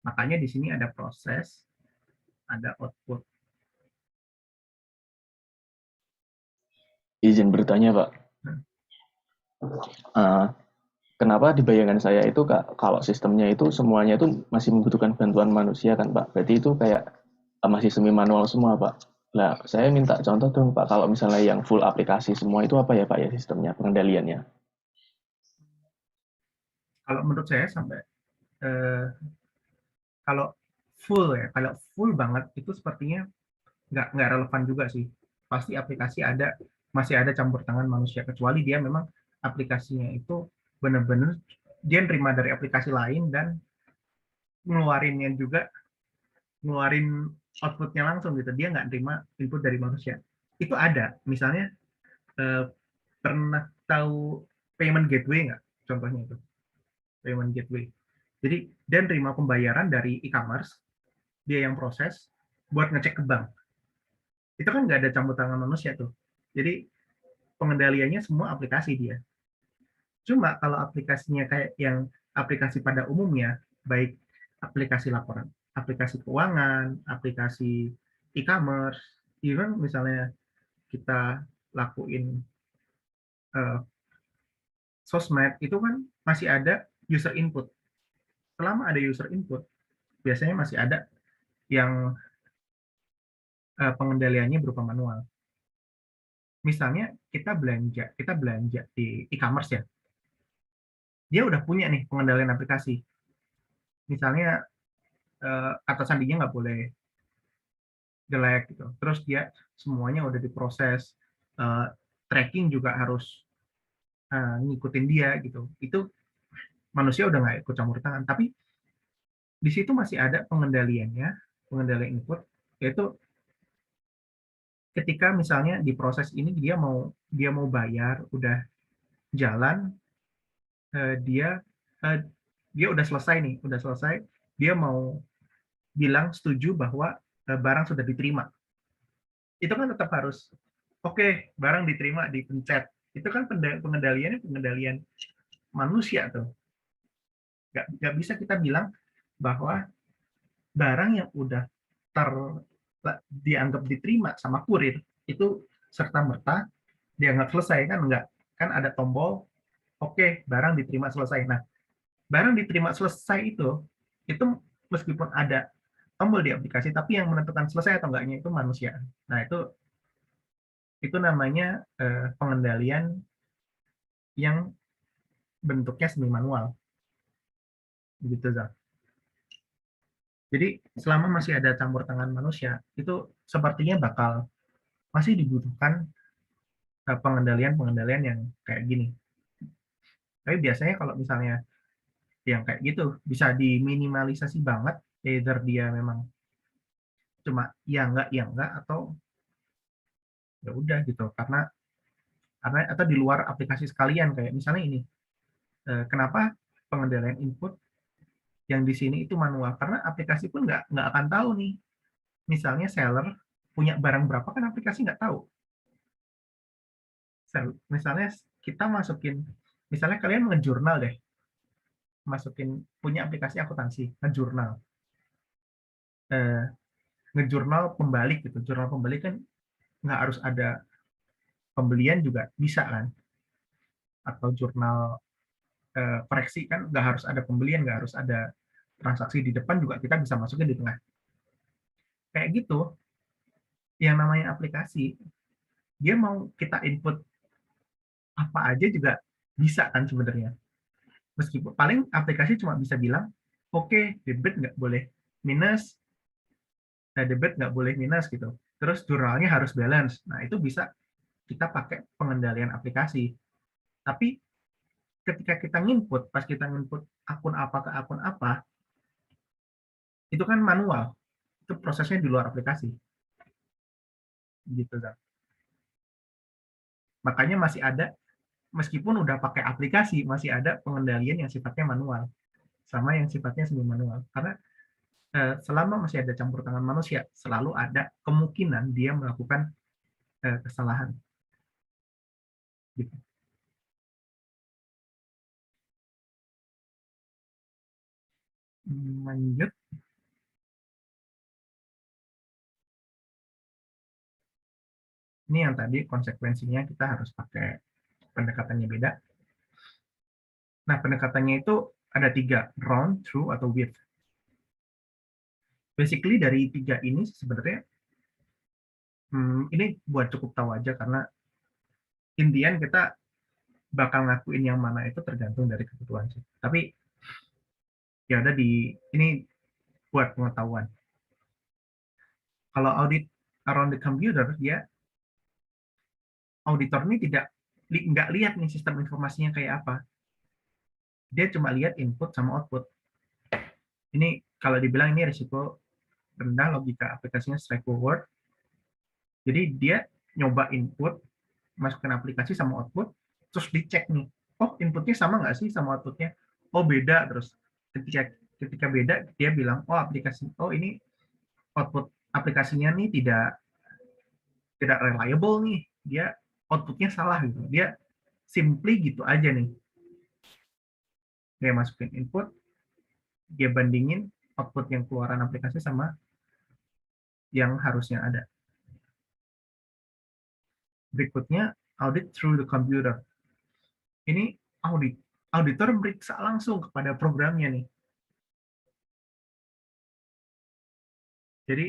Makanya di sini ada proses, ada output. Izin bertanya, Pak. Kenapa di bayangan saya itu, Kak, kalau sistemnya itu semuanya itu masih membutuhkan bantuan manusia kan, Pak? Berarti itu kayak masih semi manual semua, Pak. Nah, saya minta contoh dong, Pak, kalau misalnya yang full aplikasi semua itu apa ya, Pak, ya sistemnya, pengendaliannya? Kalau menurut saya sampai kalau kalau full banget itu sepertinya nggak relevan juga sih. Pasti aplikasi masih ada campur tangan manusia, kecuali dia memang aplikasinya itu benar-benar dia nerima dari aplikasi lain dan ngeluarin outputnya langsung gitu. Dia nggak nerima input dari manusia. Itu ada. Misalnya pernah tahu payment gateway nggak? Contohnya itu, payment gateway. Jadi dia terima pembayaran dari e-commerce, dia yang proses buat ngecek ke bank. Itu kan nggak ada campur tangan manusia tuh. Jadi pengendaliannya semua aplikasi dia. Cuma kalau aplikasinya kayak yang aplikasi pada umumnya, baik aplikasi laporan, aplikasi keuangan, aplikasi e-commerce, even misalnya kita lakuin sosmed, itu kan masih ada user input. Selama ada user input, biasanya masih ada yang pengendaliannya berupa manual. Misalnya kita belanja di e-commerce ya, dia udah punya nih pengendalian aplikasi. Misalnya atasan dia nggak boleh jelek gitu. Terus dia semuanya udah diproses, tracking juga harus ngikutin dia gitu. Itu manusia udah nggak ikut campur tangan. Tapi di situ masih ada pengendaliannya, pengendalian input, yaitu ketika misalnya di proses ini dia mau bayar, udah jalan, dia udah selesai nih, dia mau bilang setuju bahwa barang sudah diterima. Itu kan tetap harus oke, barang diterima, dipencet. Itu kan pengendalian manusia tuh. Nggak bisa kita bilang bahwa barang yang udah dianggap diterima sama kurir itu serta merta dianggap selesai, kan enggak. Kan ada tombol oke, barang diterima selesai. Nah, barang diterima selesai itu meskipun ada tombol di aplikasi, tapi yang menentukan selesai atau enggaknya itu manusia. Nah, itu namanya pengendalian yang bentuknya semi manual. Begitu, Zak. Jadi selama masih ada campur tangan manusia, itu sepertinya bakal masih dibutuhkan pengendalian yang kayak gini. Tapi biasanya kalau misalnya yang kayak gitu bisa diminimalisasi banget, either dia memang cuma ya enggak atau ya udah gitu, karena atau di luar aplikasi sekalian, kayak misalnya ini, kenapa pengendalian input yang di sini itu manual, karena aplikasi pun nggak akan tahu nih, misalnya seller punya barang berapa, kan aplikasi nggak tahu. Misalnya kita misalnya kalian ngejurnal deh, punya aplikasi akuntansi, ngejurnal pembalik gitu, jurnal pembalik kan nggak harus ada pembelian juga bisa kan, atau jurnal koreksi kan nggak harus ada pembelian, nggak harus ada transaksi di depan, juga kita bisa masukin di tengah. Kayak gitu, yang namanya aplikasi, dia mau kita input apa aja juga bisa kan sebenarnya. Meskipun paling aplikasi cuma bisa bilang, oke, debit nggak boleh minus, debit nggak boleh minus gitu. Terus jurnalnya harus balance. Nah, itu bisa kita pakai pengendalian aplikasi. Tapi ketika pas kita nginput akun apa ke akun apa, itu kan manual. Itu prosesnya di luar aplikasi. Gitu, Zak. Makanya masih ada, meskipun udah pakai aplikasi, masih ada pengendalian yang sifatnya manual, sama yang sifatnya semi manual. Karena selama masih ada campur tangan manusia, selalu ada kemungkinan dia melakukan kesalahan. Gitu. Lanjut. Ini yang tadi konsekuensinya kita harus pakai pendekatannya beda. Nah, pendekatannya itu ada 3, round, through, atau with. Basically dari 3 ini sebenarnya ini buat cukup tahu aja, karena intian kita bakal ngakuin yang mana itu tergantung dari kebutuhan sih. Tapi ya udah, ini buat pengetahuan. Kalau audit around the computer, auditor ini nggak lihat nih sistem informasinya kayak apa. Dia cuma lihat input sama output. Ini kalau dibilang ini risiko rendah, logika aplikasinya straightforward. Jadi dia nyoba input, masukin aplikasi sama output, terus dicek nih, oh inputnya sama nggak sih sama outputnya? Oh beda. Terus ketika beda dia bilang, oh ini output aplikasinya nih tidak reliable nih, dia outputnya salah gitu. Dia simply gitu aja nih. Dia masukin input, dia bandingin output yang keluaran aplikasi sama yang harusnya ada. Berikutnya, audit through the computer. Ini auditor meriksa langsung kepada programnya nih. Jadi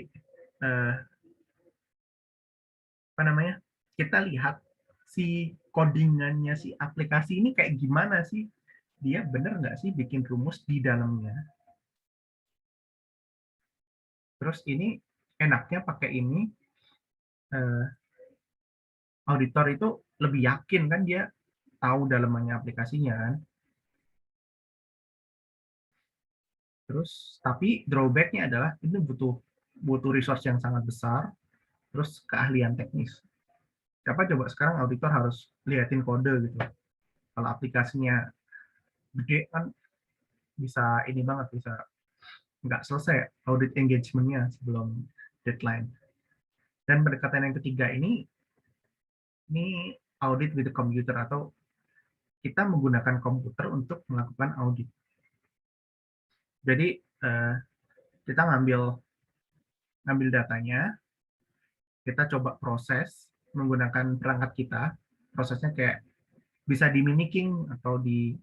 apa namanya? Kita lihat si codingannya si aplikasi ini kayak gimana sih? Dia bener nggak sih bikin rumus di dalamnya? Terus ini enaknya pakai ini, auditor itu lebih yakin kan dia tahu dalamannya aplikasinya kan. Terus tapi drawback-nya adalah itu butuh resource yang sangat besar, terus keahlian teknis. Siapa coba sekarang auditor harus liatin kode gitu. Kalau aplikasinya gede kan bisa ini banget, bisa nggak selesai audit engagement-nya sebelum deadline. Dan pendekatan yang ketiga ini audit with the computer, atau kita menggunakan komputer untuk melakukan audit. Jadi kita ngambil datanya, kita coba proses menggunakan perangkat kita. Prosesnya kayak bisa di mimicking atau di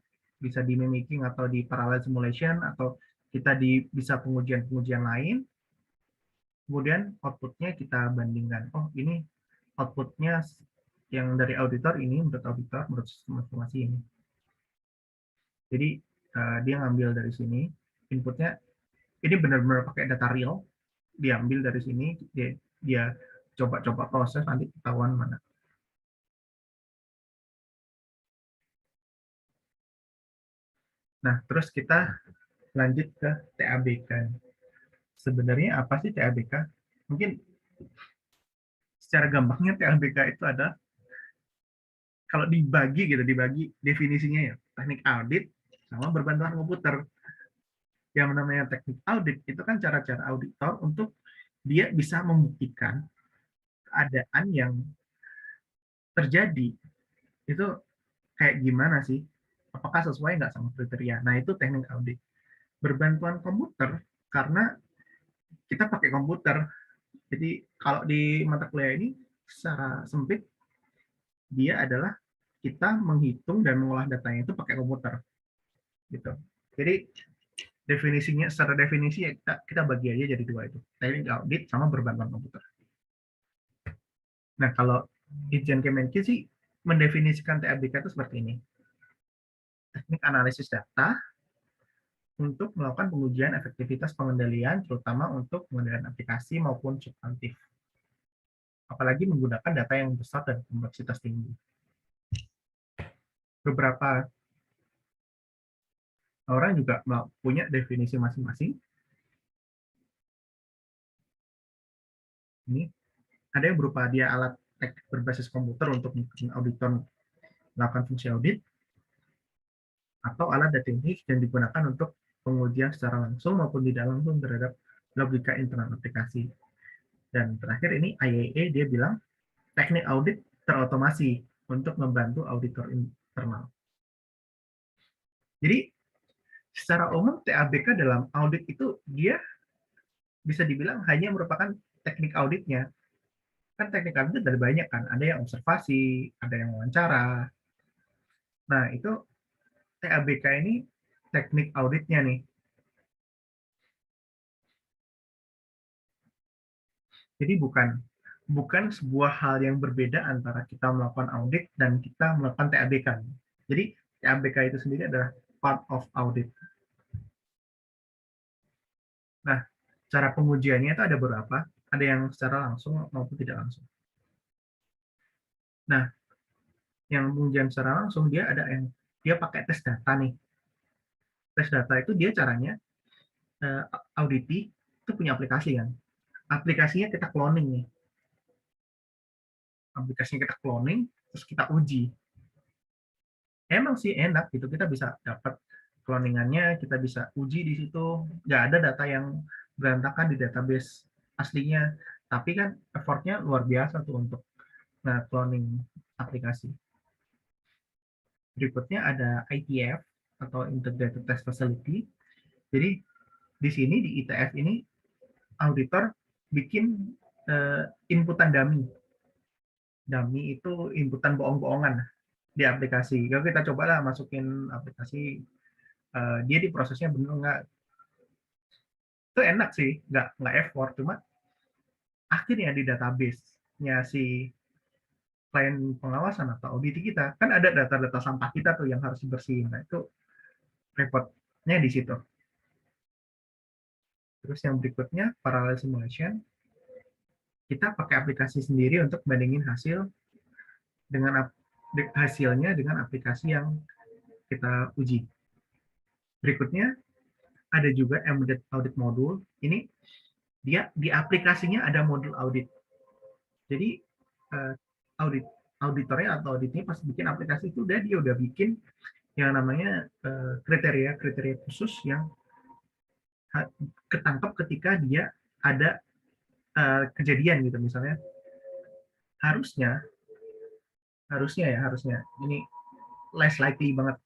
parallel simulation, atau kita bisa pengujian lain. Kemudian outputnya kita bandingkan. Oh ini outputnya yang dari auditor ini menurut sistem informasi ini. Jadi dia ngambil dari sini inputnya. Ini benar-benar pakai data real, diambil dari sini, dia coba proses, nanti ketahuan mana. Nah, terus kita lanjut ke TABK. Sebenarnya apa sih TABK? Mungkin secara gampangnya TABK itu ada, kalau dibagi definisinya ya, teknik audit sama berbantuan komputer. Yang namanya teknik audit itu kan cara-cara auditor untuk dia bisa membuktikan keadaan yang terjadi itu kayak gimana sih, apakah sesuai nggak sama kriteria. Nah itu teknik audit. Berbantuan komputer karena kita pakai komputer, jadi kalau di mata kuliah ini secara sempit dia adalah kita menghitung dan mengolah datanya itu pakai komputer gitu. Jadi definisinya, secara definisi ya kita bagi aja jadi dua itu, teknik audit sama berbantuan komputer. Nah kalau Itjen Kemenki sih mendefinisikan TABK itu seperti ini: teknik analisis data untuk melakukan pengujian efektivitas pengendalian, terutama untuk pengendalian aplikasi maupun substantif, apalagi menggunakan data yang besar dan kompleksitas tinggi. Beberapa orang juga punya definisi masing-masing. Ini ada yang berupa dia alat teknik berbasis komputer untuk auditor melakukan fungsi audit, atau alat detektif yang digunakan untuk pengujian secara langsung maupun tidak langsung terhadap logika internal aplikasi. Dan terakhir ini IAA, dia bilang teknik audit terotomasi untuk membantu auditor internal. Jadi secara umum TABK dalam audit itu dia bisa dibilang hanya merupakan teknik auditnya. Kan teknik audit ada banyak kan, ada yang observasi, ada yang wawancara. Nah itu TABK ini teknik auditnya nih. Jadi bukan sebuah hal yang berbeda antara kita melakukan audit dan kita melakukan TABK. Jadi TABK itu sendiri adalah part of audit. Nah, cara pengujiannya itu ada beberapa. Ada yang secara langsung maupun tidak langsung. Nah, yang pengujian secara langsung dia pakai tes data nih. Tes data itu dia caranya auditi itu punya aplikasi kan. Aplikasinya kita cloning nih. Aplikasinya kita cloning, terus kita uji. emang sih enak gitu, kita bisa dapat cloningannya, kita bisa uji di situ, nggak ada data yang berantakan di database aslinya, tapi kan effortnya luar biasa tuh untuk cloning aplikasi. Berikutnya ada ITF atau Integrated Test Facility. Jadi di sini di ITF ini auditor bikin inputan dummy. Dummy itu inputan bohong-bohongan di aplikasi. Kalau kita cobalah masukin aplikasi, dia diprosesnya bener nggak? Itu enak sih, nggak effort, cuma akhirnya di database-nya si klien pengawasan atau audit kita, kan ada data-data sampah kita tuh yang harus dibersihin. Nah, itu report-nya di situ. Terus yang berikutnya, parallel simulation. Kita pakai aplikasi sendiri untuk bandingin hasilnya dengan aplikasi yang kita uji. Berikutnya, ada juga embedded audit module. Ini dia di aplikasinya ada modul audit. Jadi auditornya atau auditnya pas bikin aplikasi itu dia udah bikin yang namanya kriteria-kriteria khusus yang ketangkep ketika dia ada kejadian gitu, misalnya harusnya ini less likely banget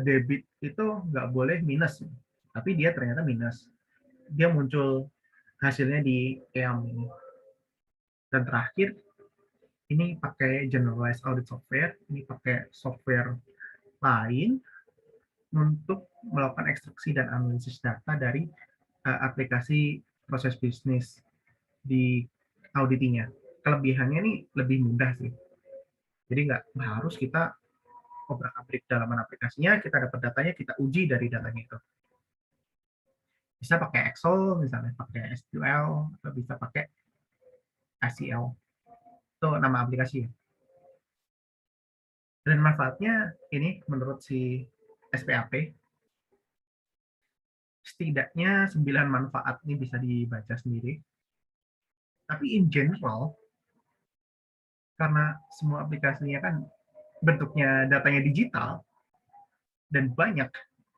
debit itu nggak boleh minus, tapi dia ternyata minus, dia muncul hasilnya di EAM ini. Dan terakhir ini pakai generalized audit software, ini pakai software lain untuk melakukan ekstraksi dan analisis data dari aplikasi proses bisnis di auditinya. Kelebihannya ini lebih mudah sih. Jadi nggak harus kita obrak-abrik dalaman aplikasinya, kita dapat datanya, kita uji dari datanya itu. Bisa pakai Excel, misalnya pakai SQL, atau bisa pakai SQL. Itu nama aplikasi. Dan manfaatnya ini menurut si SPAP, setidaknya 9 manfaat ini bisa dibaca sendiri. Tapi in general, karena semua aplikasinya kan bentuknya datanya digital dan banyak,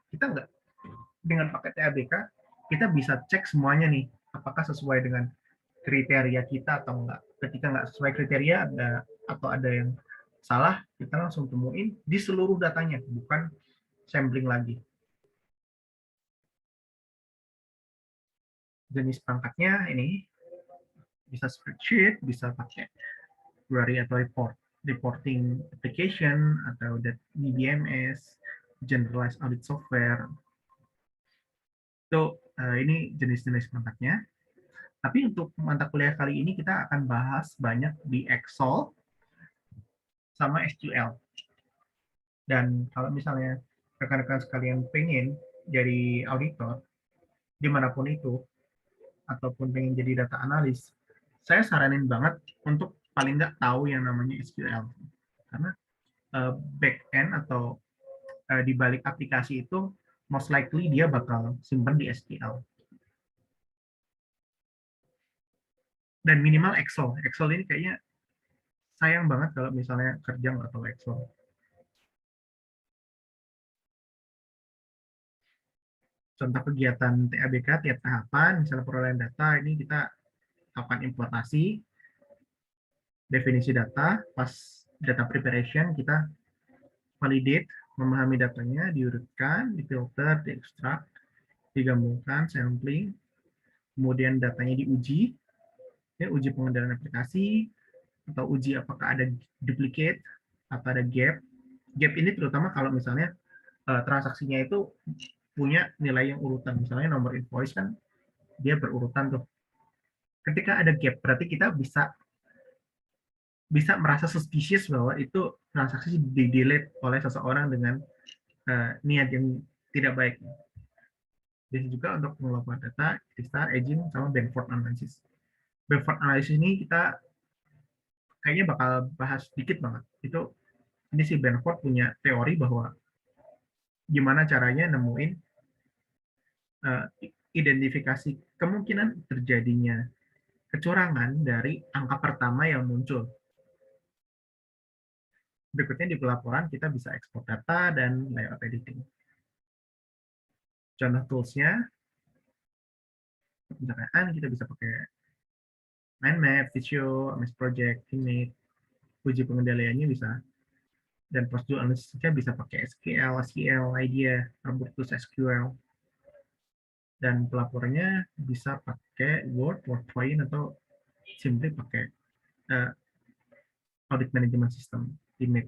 kita nggak dengan pakai TABK kita bisa cek semuanya nih apakah sesuai dengan kriteria kita atau enggak. Ketika nggak sesuai kriteria atau ada yang salah, kita langsung temuin di seluruh datanya, bukan sampling lagi. Jenis perangkatnya ini bisa spreadsheet, bisa pakai query atau reporting application, atau DBMS, generalized audit software. Itu ini jenis-jenis perangkatnya. Tapi untuk mata kuliah kali ini kita akan bahas banyak di Excel sama SQL. Dan kalau misalnya rekan-rekan sekalian pengen jadi auditor, dimanapun itu, ataupun pengen jadi data analis, saya saranin banget untuk paling nggak tahu yang namanya SQL. Karena back-end atau di balik aplikasi itu, most likely dia bakal simpan di SQL. Dan minimal Excel. Excel ini kayaknya sayang banget kalau misalnya kerja nggak tahu Excel. Contoh kegiatan TABK tiap tahapan, misalnya perolehan data, ini kita lakukan importasi, definisi data, pas data preparation kita validate, memahami datanya, diurutkan, difilter, diekstrak, digabungkan, sampling, kemudian datanya diuji, ya, uji pengendalian aplikasi, atau uji apakah ada duplicate, atau ada gap. Gap ini terutama kalau misalnya transaksinya itu punya nilai yang urutan, misalnya nomor invoice kan dia berurutan tuh. Ketika ada gap, berarti kita bisa merasa suspicious bahwa itu transaksi di-delete oleh seseorang dengan niat yang tidak baik. Bisa juga untuk pengelolaan data, star, aging, sama Benford analysis. Benford analysis ini kita kayaknya bakal bahas sedikit banget. Ini si Benford punya teori bahwa gimana caranya nemuin identifikasi kemungkinan terjadinya kecurangan dari angka pertama yang muncul. Berikutnya di pelaporan kita bisa ekspor data dan layout editing. Contoh toolsnya, misalkan kita bisa pakai mind map, Visio, MS Project, Teammate, uji pengendaliannya bisa, dan prosedur analisisnya bisa pakai SQL, SQL, IDEA, Robotus SQL, dan pelapornya bisa pakai Word, PowerPoint, atau simply pakai uh, audit management system, Teammate.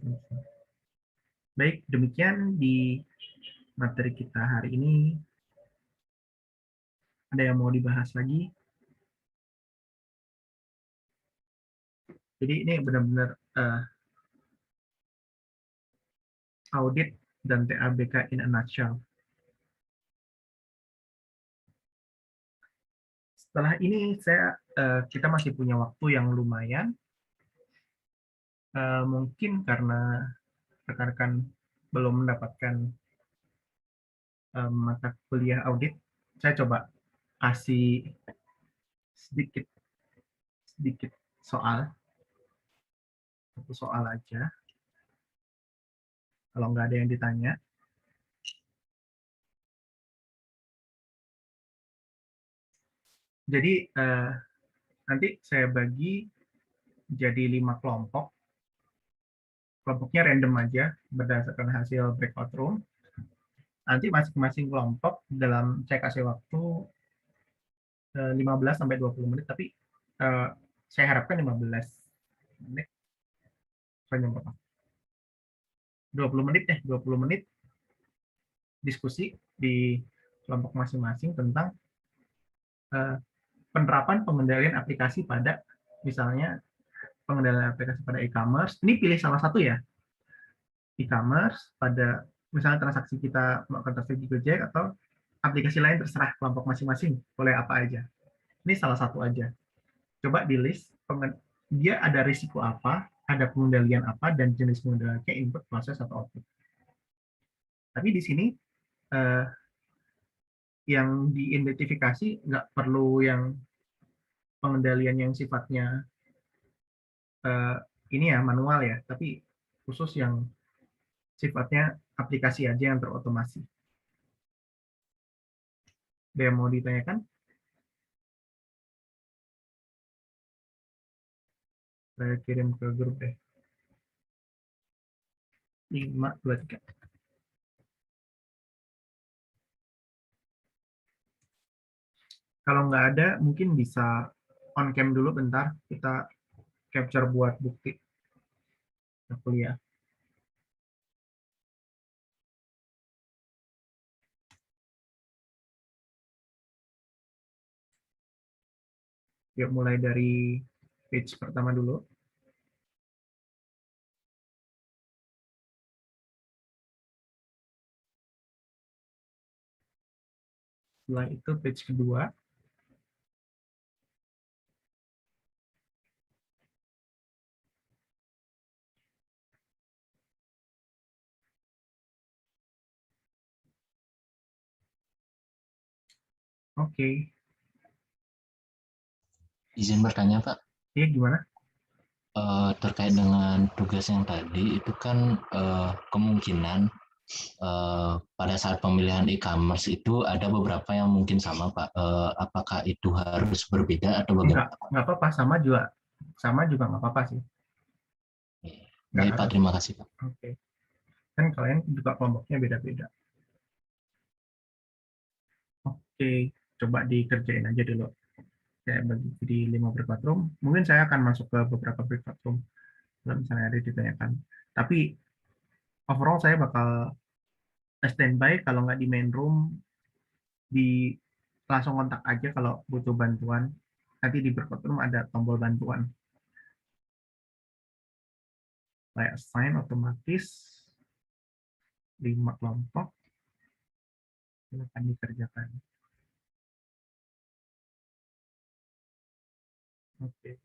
Baik, demikian di materi kita hari ini. Ada yang mau dibahas lagi? Jadi ini benar-benar audit dan TABK in a nutshell. Setelah ini kita masih punya waktu yang lumayan. Mungkin karena rekan-rekan belum mendapatkan mata kuliah audit, saya coba kasih sedikit soal, satu soal aja. Kalau nggak ada yang ditanya. Jadi nanti saya bagi jadi 5 kelompok. Kelompoknya random aja berdasarkan hasil breakout room. Nanti masing-masing kelompok saya kasih waktu 15 sampai 20 menit, tapi saya harapkan 15 menit. 20 menit 20 menit diskusi di kelompok masing-masing tentang penerapan pengendalian aplikasi pada, misalnya pengendalian aplikasi pada e-commerce. Ini pilih salah satu ya, e-commerce pada misalnya transaksi kita melakukan transaksi Gojek, atau aplikasi lain, terserah kelompok masing-masing, boleh apa aja. Ini salah satu aja. Coba di list dia ada risiko apa, ada pengendalian apa, dan jenis pengendaliannya input, proses, atau output. Tapi di sini yang diidentifikasi nggak perlu yang pengendalian yang sifatnya ini ya manual ya, tapi khusus yang sifatnya aplikasi aja yang terotomasi. Ada yang mau ditanyakan? Saya kirim ke grup deh. 5, 2, 3. Kalau nggak ada, mungkin bisa on cam dulu bentar, kita capture buat bukti kuliah. Yuk mulai dari page pertama dulu. Setelah itu page kedua. Oke. Izin bertanya, Pak. Iya, gimana? Terkait dengan tugas yang tadi, itu kan kemungkinan pada saat pemilihan e-commerce itu ada beberapa yang mungkin sama, Pak. Apakah itu harus berbeda atau bagaimana? Nggak apa-apa, sama juga nggak apa-apa sih. Nggak Baik, Pak. harus. Terima kasih, Pak. Oke. Kan kalian juga kelompoknya beda-beda. Oke, coba dikerjain aja dulu. Saya bagi di 5 breakout room. Mungkin saya akan masuk ke beberapa breakout room kalau misalnya ada ditanyakan. Tapi overall saya bakal standby, kalau nggak di main room, di langsung kontak aja kalau butuh bantuan. Nanti di breakout room ada tombol bantuan. Saya assign otomatis 5 kelompok. Silakan dikerjakan. Oke.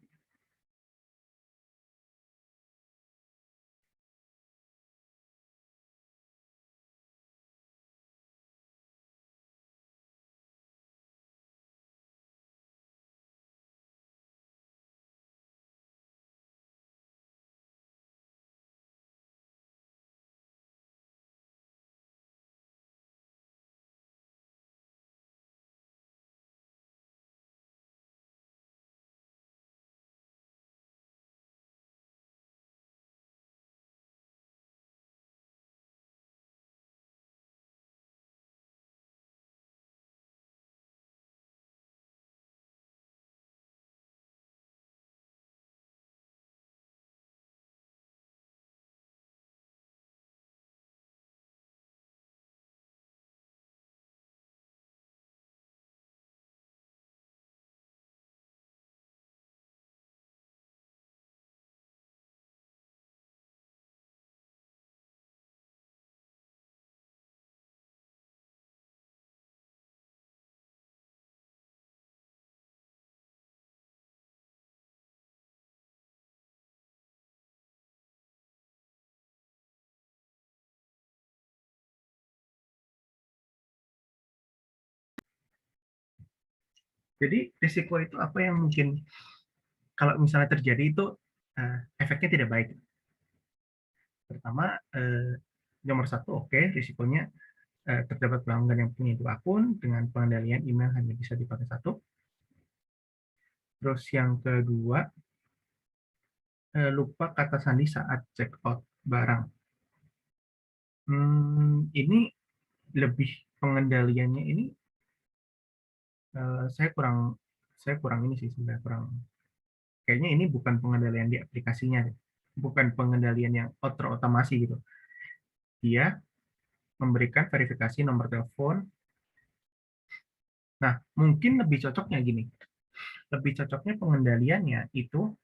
Jadi risiko itu apa yang mungkin kalau misalnya terjadi itu efeknya tidak baik. Pertama, nomor satu, oke, risikonya terdapat pelanggan yang punya 2 akun dengan pengendalian email hanya bisa dipakai 1. Terus yang kedua, lupa kata sandi saat check out barang. Ini lebih pengendaliannya ini saya kurang ini sih sebenarnya, kayaknya ini bukan pengendalian di aplikasinya, bukan pengendalian yang terotomasi gitu. Dia memberikan verifikasi nomor telepon. Nah, mungkin lebih cocoknya gini. Lebih cocoknya pengendaliannya itu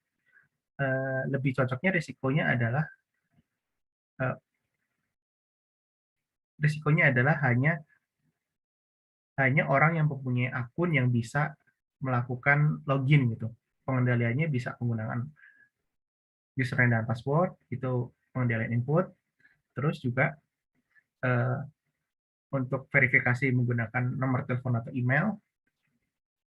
lebih cocoknya risikonya adalah hanya orang yang mempunyai akun yang bisa melakukan login gitu. Pengendaliannya bisa menggunakan username dan password, itu pengendalian input. Terus juga untuk verifikasi menggunakan nomor telepon atau email,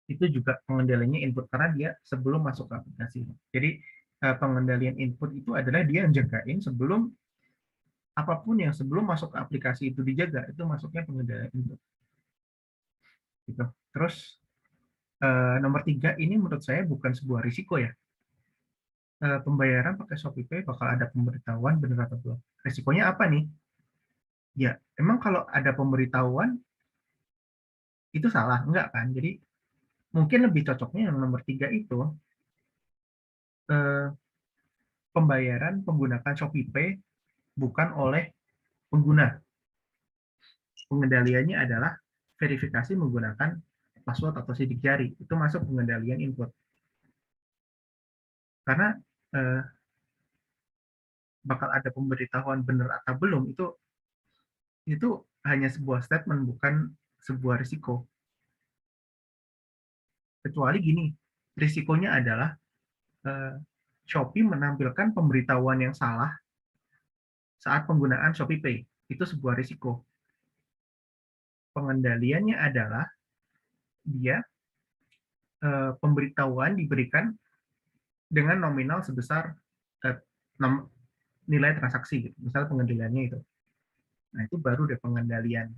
itu juga pengendaliannya input karena dia sebelum masuk ke aplikasi. Jadi pengendalian input itu adalah dia jagain sebelum apapun yang sebelum masuk ke aplikasi itu dijaga, itu masuknya pengendalian input. Gitu. Terus nomor 3 ini menurut saya bukan sebuah risiko ya. Pembayaran pakai ShopeePay bakal ada pemberitahuan benar atau belum. Risikonya apa nih? Ya, emang kalau ada pemberitahuan itu salah, enggak kan? Jadi mungkin lebih cocoknya yang nomor 3 itu pembayaran menggunakan ShopeePay bukan oleh pengguna. Pengendaliannya adalah verifikasi menggunakan password atau sidik jari. Itu masuk pengendalian input. Karena bakal ada pemberitahuan benar atau belum itu hanya sebuah statement, bukan sebuah risiko. Kecuali gini, risikonya adalah Shopee menampilkan pemberitahuan yang salah saat penggunaan ShopeePay. Itu sebuah risiko. Pengendaliannya adalah dia pemberitahuan diberikan dengan nominal sebesar nilai transaksi, gitu. Misal pengendaliannya itu. Nah, itu baru deh pengendalian.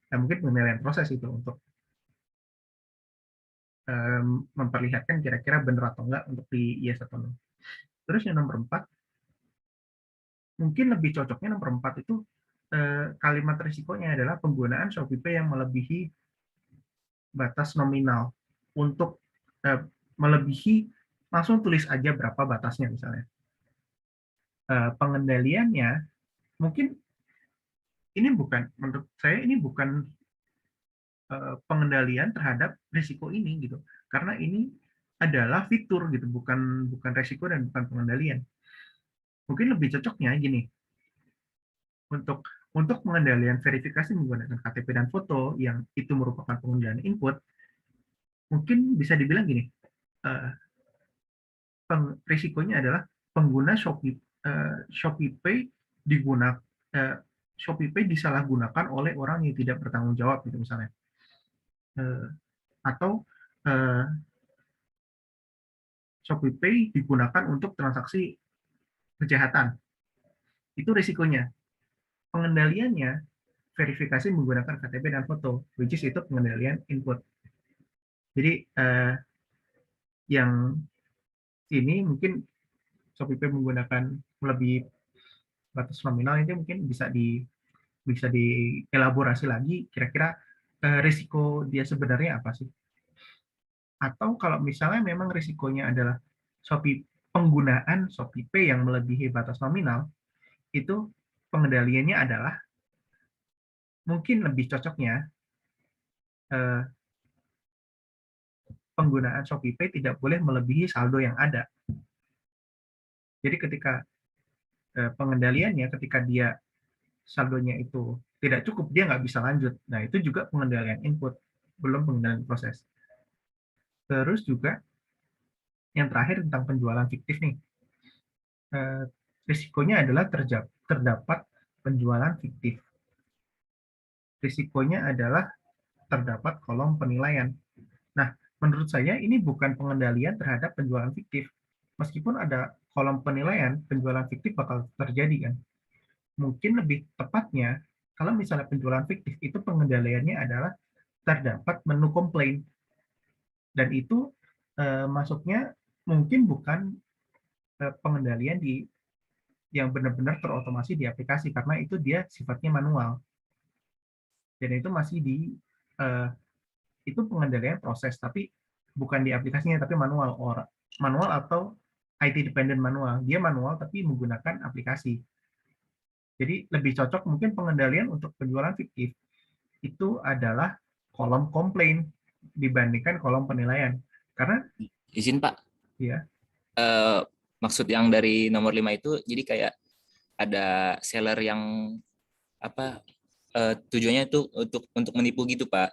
Nah, mungkin pengendalian proses itu untuk memperlihatkan kira-kira benar atau enggak untuk di yes atau no. Terus yang nomor 4, mungkin lebih cocoknya nomor 4 itu kalimat risikonya adalah penggunaan ShopeePay yang melebihi batas nominal. Untuk melebihi, langsung tulis aja berapa batasnya misalnya. Pengendaliannya mungkin ini bukan, menurut saya ini bukan pengendalian terhadap risiko ini gitu, karena ini adalah fitur gitu, bukan risiko dan bukan pengendalian. Mungkin lebih cocoknya gini, untuk pengendalian verifikasi menggunakan KTP dan foto yang itu merupakan pengendalian input, mungkin bisa dibilang gini, risikonya adalah pengguna ShopeePay ShopeePay disalahgunakan oleh orang yang tidak bertanggung jawab gitu misalnya, atau ShopeePay digunakan untuk transaksi kejahatan. Itu risikonya. Pengendaliannya verifikasi menggunakan KTP dan foto, which is itu pengendalian input. Jadi yang ini mungkin ShopeePay menggunakan lebih batas nominal, itu mungkin bisa dielaborasi lagi kira-kira risiko dia sebenarnya apa sih? Atau kalau misalnya memang risikonya adalah penggunaan ShopeePay yang melebihi batas nominal, itu pengendaliannya adalah mungkin lebih cocoknya penggunaan ShopeePay tidak boleh melebihi saldo yang ada. Jadi ketika pengendaliannya, ketika dia saldonya itu tidak cukup, dia nggak bisa lanjut. Nah, itu juga pengendalian input, belum pengendalian proses. Terus juga yang terakhir tentang penjualan fiktif nih. Risikonya adalah terdapat penjualan fiktif. Risikonya adalah terdapat kolom penilaian. Nah, menurut saya ini bukan pengendalian terhadap penjualan fiktif. Meskipun ada kolom penilaian, penjualan fiktif bakal terjadi kan. Mungkin lebih tepatnya, kalau misalnya penjualan fiktif itu pengendaliannya adalah terdapat menu komplain. Dan itu masuknya mungkin bukan pengendalian yang benar-benar terotomasi di aplikasi, karena itu dia sifatnya manual. Dan itu masih itu pengendalian proses, tapi bukan di aplikasinya, tapi manual atau IT dependent manual. Dia manual tapi menggunakan aplikasi. Jadi lebih cocok mungkin pengendalian untuk penjualan fiktif itu adalah kolom komplain dibandingkan kolom penilaian. Karena Izin Pak, ya, maksud yang dari nomor 5 itu jadi kayak ada seller yang tujuannya itu untuk menipu gitu Pak.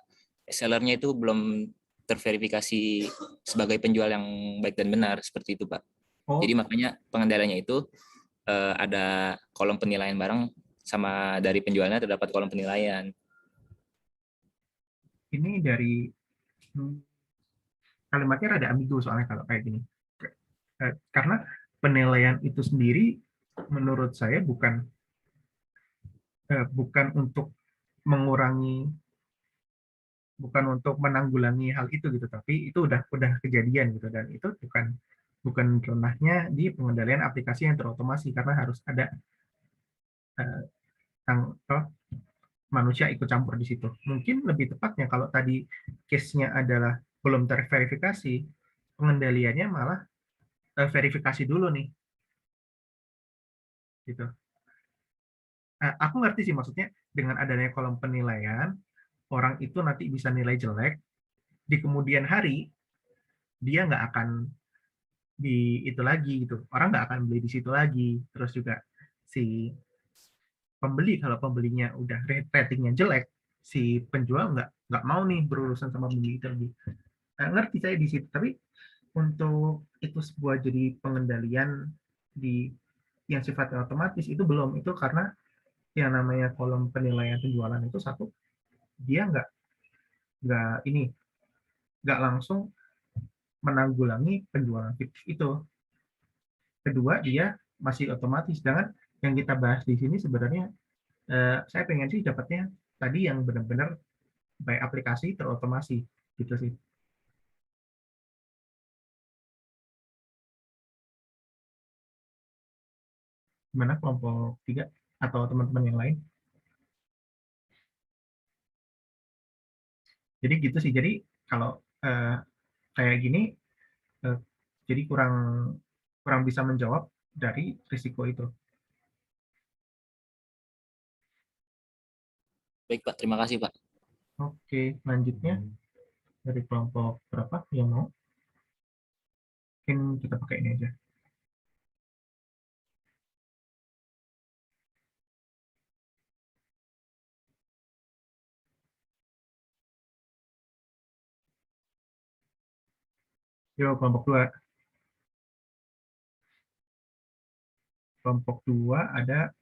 Sellernya itu belum terverifikasi sebagai penjual yang baik dan benar, seperti itu Pak. Jadi makanya pengendaliannya itu ada kolom penilaian bareng sama dari penjualnya terdapat kolom penilaian. Ini dari kalimatnya rada ambigu soalnya kalau kayak gini. Karena penilaian itu sendiri menurut saya bukan untuk mengurangi, bukan untuk menanggulangi hal itu gitu, tapi itu udah kejadian gitu, dan itu bukan ranahnya di pengendalian aplikasi yang terotomasi, karena harus ada manusia ikut campur di situ. Mungkin lebih tepatnya kalau tadi case-nya adalah belum terverifikasi, pengendaliannya malah verifikasi dulu nih. Gitu. Aku ngerti sih maksudnya dengan adanya kolom penilaian, orang itu nanti bisa nilai jelek, di kemudian hari dia nggak akan di itu lagi gitu. Orang nggak akan beli di situ lagi. Terus juga si pembeli, kalau pembelinya udah ratingnya jelek, si penjual nggak mau nih berurusan sama pembeli itu lagi. Ngerti saya di situ, tapi untuk itu sebuah jadi pengendalian yang sifatnya otomatis itu belum. Itu karena yang namanya kolom penilaian penjualan itu satu, dia nggak langsung menanggulangi penjualan fiktif itu. Kedua, dia masih otomatis. Dengan yang kita bahas di sini sebenarnya saya pengen sih dapatnya tadi yang benar-benar by aplikasi terotomasi gitu sih. Gimana kelompok 3 atau teman-teman yang lain? Jadi gitu sih. Jadi kalau kayak gini, jadi kurang bisa menjawab dari risiko itu. Baik Pak, terima kasih Pak. Oke, lanjutnya dari kelompok berapa yang mau? Mungkin kita pakai ini aja. Yo, kelompok 2. Kelompok 2 ada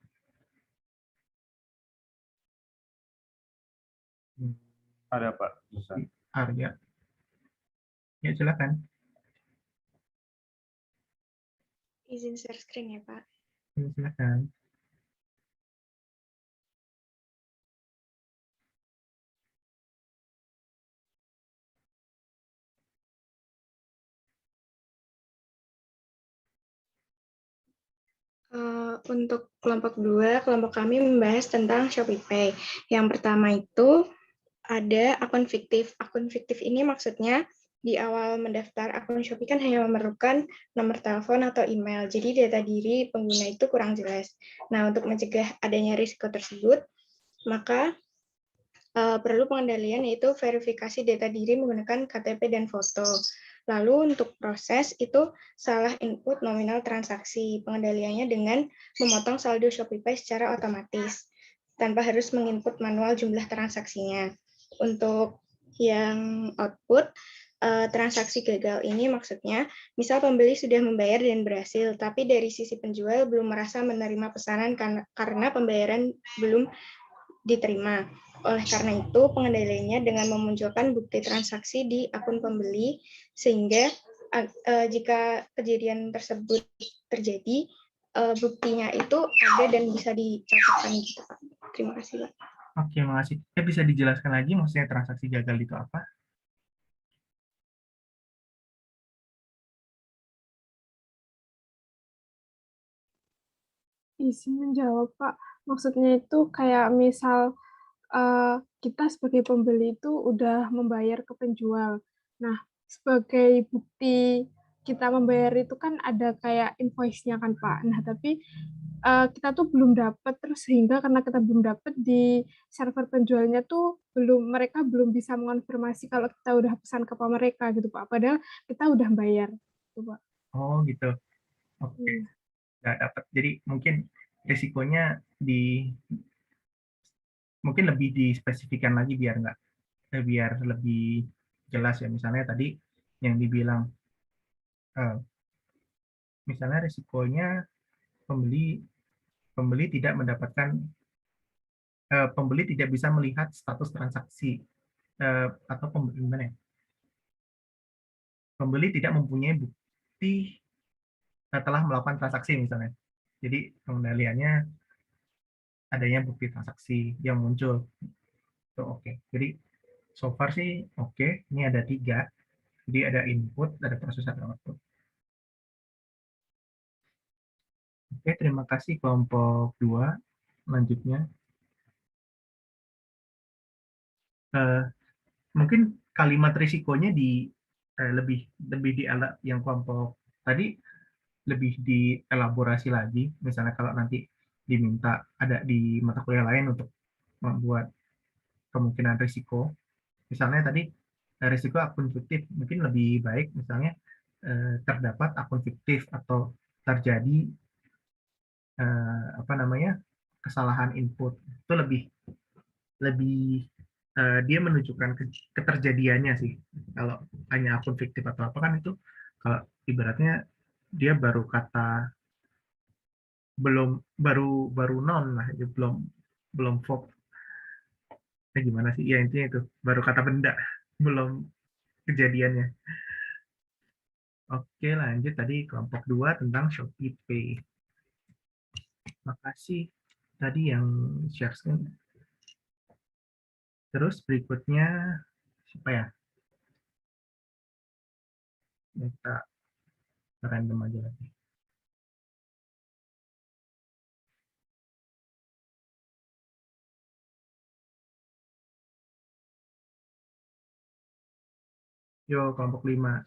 Ada Pak. Bisa. Arya. Ya, silakan. Izin share screen ya, Pak. Ya, silakan. Untuk kelompok 2, kelompok kami membahas tentang ShopeePay. Yang pertama itu ada akun fiktif. Akun fiktif ini maksudnya di awal mendaftar akun Shopee kan hanya memerlukan nomor telepon atau email. Jadi data diri pengguna itu kurang jelas. Nah, untuk mencegah adanya risiko tersebut, maka perlu pengendalian yaitu verifikasi data diri menggunakan KTP dan foto. Lalu untuk proses itu salah input nominal transaksi. Pengendaliannya dengan memotong saldo ShopeePay secara otomatis tanpa harus menginput manual jumlah transaksinya. Untuk yang output transaksi gagal ini maksudnya misal pembeli sudah membayar dan berhasil, tapi dari sisi penjual belum merasa menerima pesanan karena pembayaran belum diterima. Oleh karena itu, pengendaliannya dengan memunculkan bukti transaksi di akun pembeli, sehingga jika kejadian tersebut terjadi, buktinya itu ada dan bisa dicatatkan gitu, Pak. Terima kasih, Pak. Oke, makasih. Bisa dijelaskan lagi maksudnya transaksi gagal itu apa? Izin menjawab, Pak. Maksudnya itu kayak misal kita sebagai pembeli itu udah membayar ke penjual. Nah, sebagai bukti kita membayar itu kan ada kayak invoice-nya kan, Pak. Nah, tapi kita tuh belum dapat, terus sehingga karena kita belum dapat di server penjualnya tuh mereka belum bisa mengonfirmasi kalau kita udah pesan ke mereka gitu, Pak. Padahal kita udah bayar, gitu, Pak. Oh, gitu. Oke. Nggak dapat. Jadi mungkin risikonya mungkin lebih dispesifikan lagi biar lebih jelas ya. Misalnya tadi yang dibilang misalnya risikonya pembeli tidak mendapatkan pembeli tidak bisa melihat status transaksi atau pembeli tidak mempunyai bukti telah melakukan transaksi misalnya. Jadi pengendaliannya adanya bukti transaksi yang muncul. Oke. Jadi so far sih oke. Ini ada 3. Jadi ada input, ada proses, ada output. Oke, terima kasih kelompok 2. Lanjutnya. Mungkin kalimat risikonya lebih di yang kelompok tadi lebih dielaborasi lagi. Misalnya kalau nanti diminta ada di mata kuliah lain untuk membuat kemungkinan risiko. Misalnya tadi risiko akun fiktif mungkin lebih baik misalnya terdapat akun fiktif atau terjadi kesalahan input. Itu lebih dia menunjukkan keterjadiannya sih. Kalau hanya akun fiktif atau apa kan itu kalau ibaratnya dia baru baru non lah, belum verb. Gimana sih? Ya intinya itu baru kata benda, belum kejadiannya. Oke, lanjut tadi kelompok 2 tentang Shopee Pay. Makasih tadi yang share screen. Terus berikutnya siapa ya? Kita random aja lagi. Yo, kelompok 5.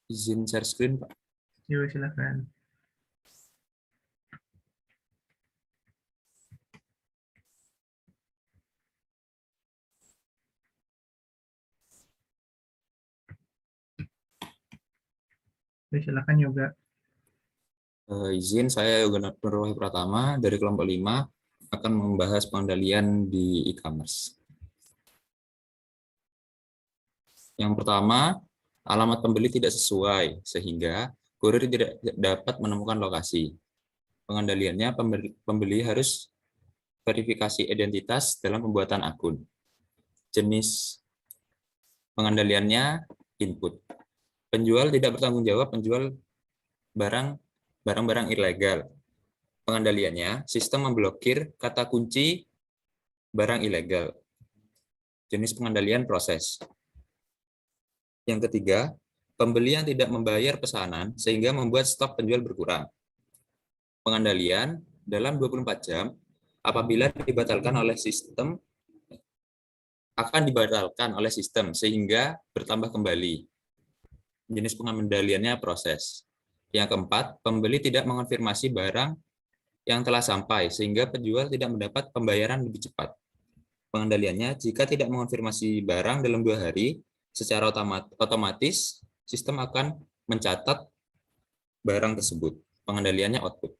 Izin share screen, Pak. Yo, silakan. Yo, silakan Yoga. Izin, saya Yoga Nurwahyu Pratama dari kelompok 5 akan membahas pengendalian di e-commerce. Yang pertama, alamat pembeli tidak sesuai, sehingga kurir tidak dapat menemukan lokasi. Pengendaliannya, pembeli harus verifikasi identitas dalam pembuatan akun. Jenis pengendaliannya, input. Penjual tidak bertanggung jawab menjual barang-barang ilegal. Pengendaliannya, sistem memblokir kata kunci barang ilegal. Jenis pengendalian proses. Yang ketiga, pembeli yang tidak membayar pesanan sehingga membuat stok penjual berkurang. Pengendalian dalam 24 jam apabila dibatalkan oleh sistem akan dibatalkan oleh sistem sehingga bertambah kembali. Jenis pengendaliannya proses. Yang keempat, pembeli tidak mengonfirmasi barang yang telah sampai sehingga penjual tidak mendapat pembayaran lebih cepat. Pengendaliannya, jika tidak mengonfirmasi barang dalam 2 hari, secara otomatis sistem akan mencatat barang tersebut. Pengendaliannya output.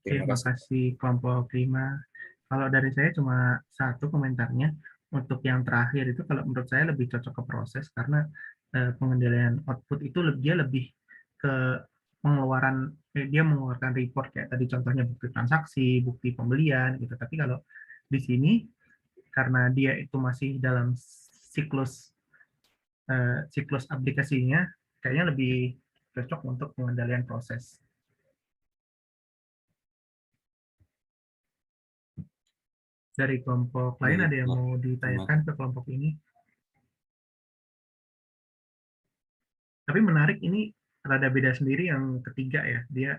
Terima kasih kelompok 5. Kalau dari saya cuma satu komentarnya. Untuk yang terakhir itu kalau menurut saya lebih cocok ke proses karena pengendalian output itu dia lebih ke pengeluaran dia mengeluarkan report kayak tadi contohnya bukti transaksi, bukti pembelian gitu. Tapi kalau di sini karena dia itu masih dalam siklus aplikasinya, kayaknya lebih cocok untuk pengendalian proses. Dari kelompok lain ada yang mau ditanyakan ke kelompok ini? Tapi menarik, ini rada beda sendiri yang ketiga ya. Dia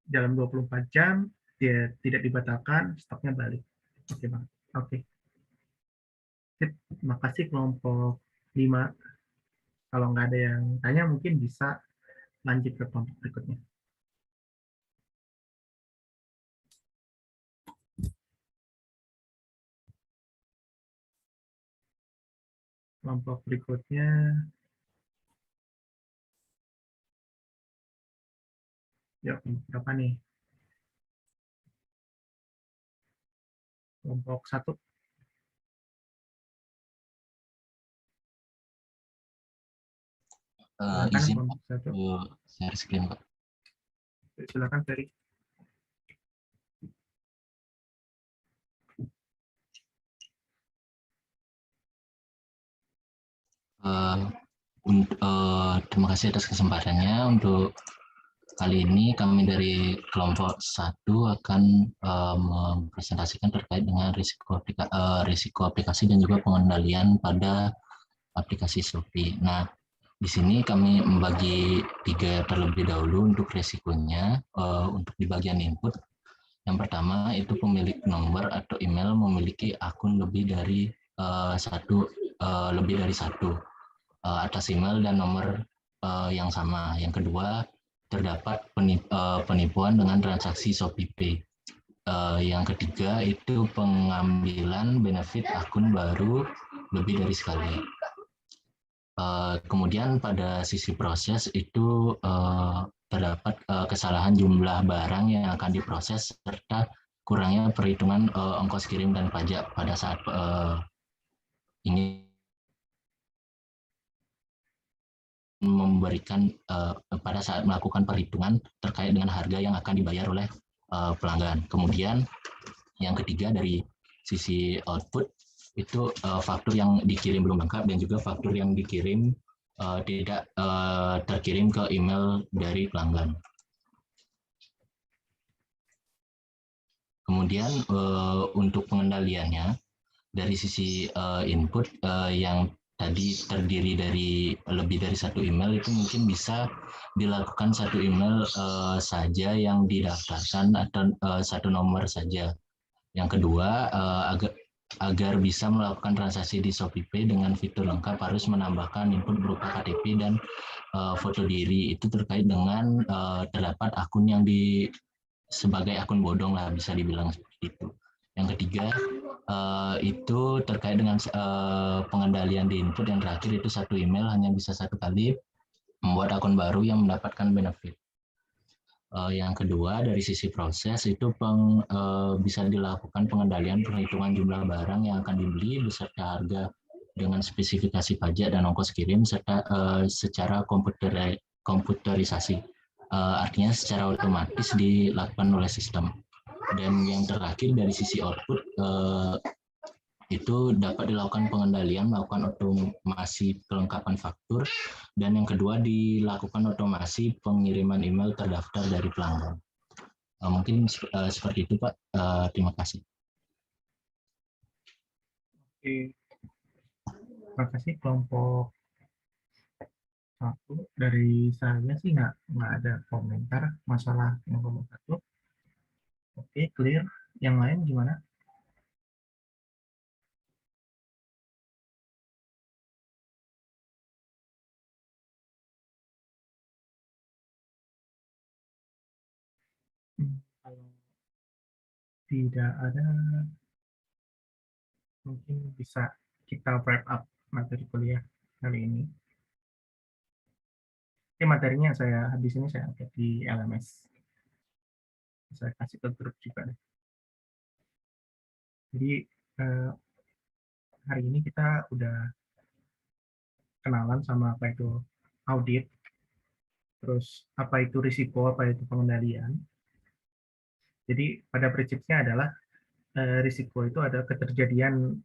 dalam 24 jam, dia tidak dibatalkan, stoknya balik. Oke, Bang. Oke. Sip. Terima kasih kelompok 5. Kalau nggak ada yang tanya, mungkin bisa lanjut ke kelompok berikutnya. Kelompok berikutnya, ya berapa nih? Kelompok 1. Izin kelompok Pak, 1. share screen Pak. Silakan Ferry. Terima kasih atas kesempatannya. Untuk kali ini kami dari kelompok 1 akan mempresentasikan terkait dengan risiko aplikasi dan juga pengendalian pada aplikasi Shopee. Nah, di sini kami membagi 3 terlebih dahulu untuk risikonya. Untuk di bagian input, yang pertama itu pemilik nomor atau email memiliki akun lebih dari satu atas email dan nomor yang sama. Yang kedua, terdapat penipuan dengan transaksi ShopeePay. Yang ketiga itu pengambilan benefit akun baru lebih dari sekali. Kemudian pada sisi proses itu terdapat kesalahan jumlah barang yang akan diproses serta kurangnya perhitungan ongkos kirim dan pajak pada saat ingin memberikan pada saat melakukan perhitungan terkait dengan harga yang akan dibayar oleh pelanggan. Kemudian yang ketiga dari sisi output itu faktur yang dikirim belum lengkap dan juga faktur yang dikirim tidak terkirim ke email dari pelanggan. Kemudian untuk pengendaliannya dari sisi input yang tadi terdiri dari lebih dari satu email, itu mungkin bisa dilakukan satu email saja yang didaftarkan atau satu nomor saja. Yang kedua, agar bisa melakukan transaksi di ShopeePay dengan fitur lengkap harus menambahkan input berupa KTP dan foto diri. Itu terkait dengan terdapat akun yang sebagai akun bodong lah, bisa dibilang seperti itu. Yang ketiga itu terkait dengan pengendalian di input. Yang terakhir itu satu email hanya bisa satu kali membuat akun baru yang mendapatkan benefit. Yang kedua dari sisi proses itu bisa dilakukan pengendalian perhitungan jumlah barang yang akan dibeli beserta harga dengan spesifikasi pajak dan ongkos kirim serta secara komputerisasi. Artinya secara otomatis dilakukan oleh sistem. Dan yang terakhir dari sisi output itu dapat dilakukan pengendalian, melakukan otomasi kelengkapan faktur, dan yang kedua dilakukan otomasi pengiriman email terdaftar dari pelanggan. Mungkin seperti itu Pak. Terima kasih. Oke. Terima kasih kelompok 1. Dari saya sih nggak ada komentar masalah yang kelompok 1. Oke, clear. Yang lain gimana? Kalau tidak ada, mungkin bisa kita wrap up materi kuliah kali ini. Ini materinya di sini saya angkat di LMS. Saya kasih ke grup juga deh. Jadi hari ini kita udah kenalan sama apa itu audit. terus apa itu risiko, apa itu pengendalian. Jadi pada prinsipnya adalah risiko itu adalah keterjadian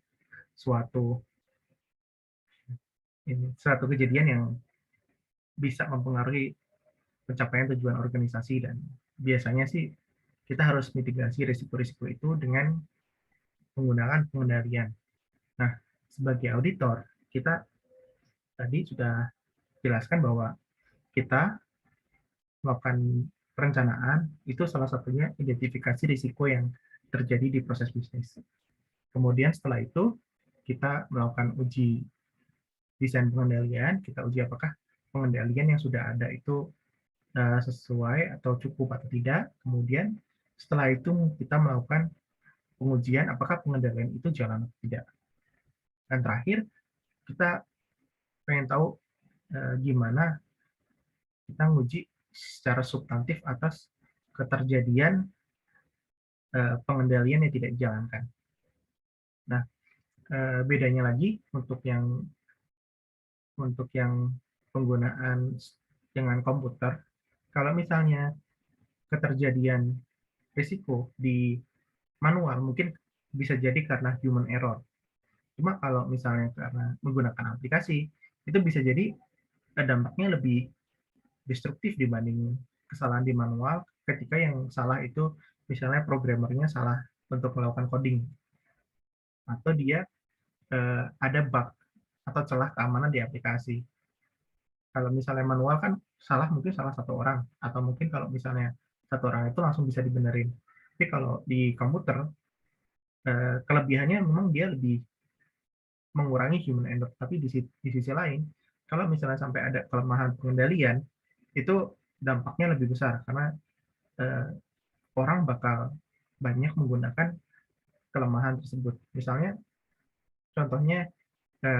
suatu kejadian yang bisa mempengaruhi pencapaian tujuan organisasi, dan biasanya sih kita harus mitigasi risiko-risiko itu dengan menggunakan pengendalian. Nah, sebagai auditor, kita tadi sudah jelaskan bahwa kita melakukan perencanaan, itu salah satunya identifikasi risiko yang terjadi di proses bisnis. Kemudian setelah itu, kita melakukan uji desain pengendalian, kita uji apakah pengendalian yang sudah ada itu sesuai atau cukup atau tidak. Kemudian setelah itu kita melakukan pengujian apakah pengendalian itu jalan atau tidak. Dan terakhir, kita pengen tahu gimana kita nguji secara substantif atas keterjadian pengendalian yang tidak dijalankan. Nah, bedanya lagi untuk yang penggunaan dengan komputer, kalau misalnya keterjadian risiko di manual mungkin bisa jadi karena human error. Cuma kalau misalnya karena menggunakan aplikasi, itu bisa jadi dampaknya lebih destruktif dibanding kesalahan di manual, ketika yang salah itu misalnya programmernya salah untuk melakukan coding, atau dia ada bug atau celah keamanan di aplikasi. Kalau misalnya manual kan salah mungkin salah satu orang, atau mungkin kalau misalnya satu orang itu langsung bisa dibenerin. Tapi kalau di komputer, kelebihannya memang dia lebih mengurangi human error. Tapi di sisi lain, kalau misalnya sampai ada kelemahan pengendalian, itu dampaknya lebih besar, karena orang bakal banyak menggunakan kelemahan tersebut. Misalnya, contohnya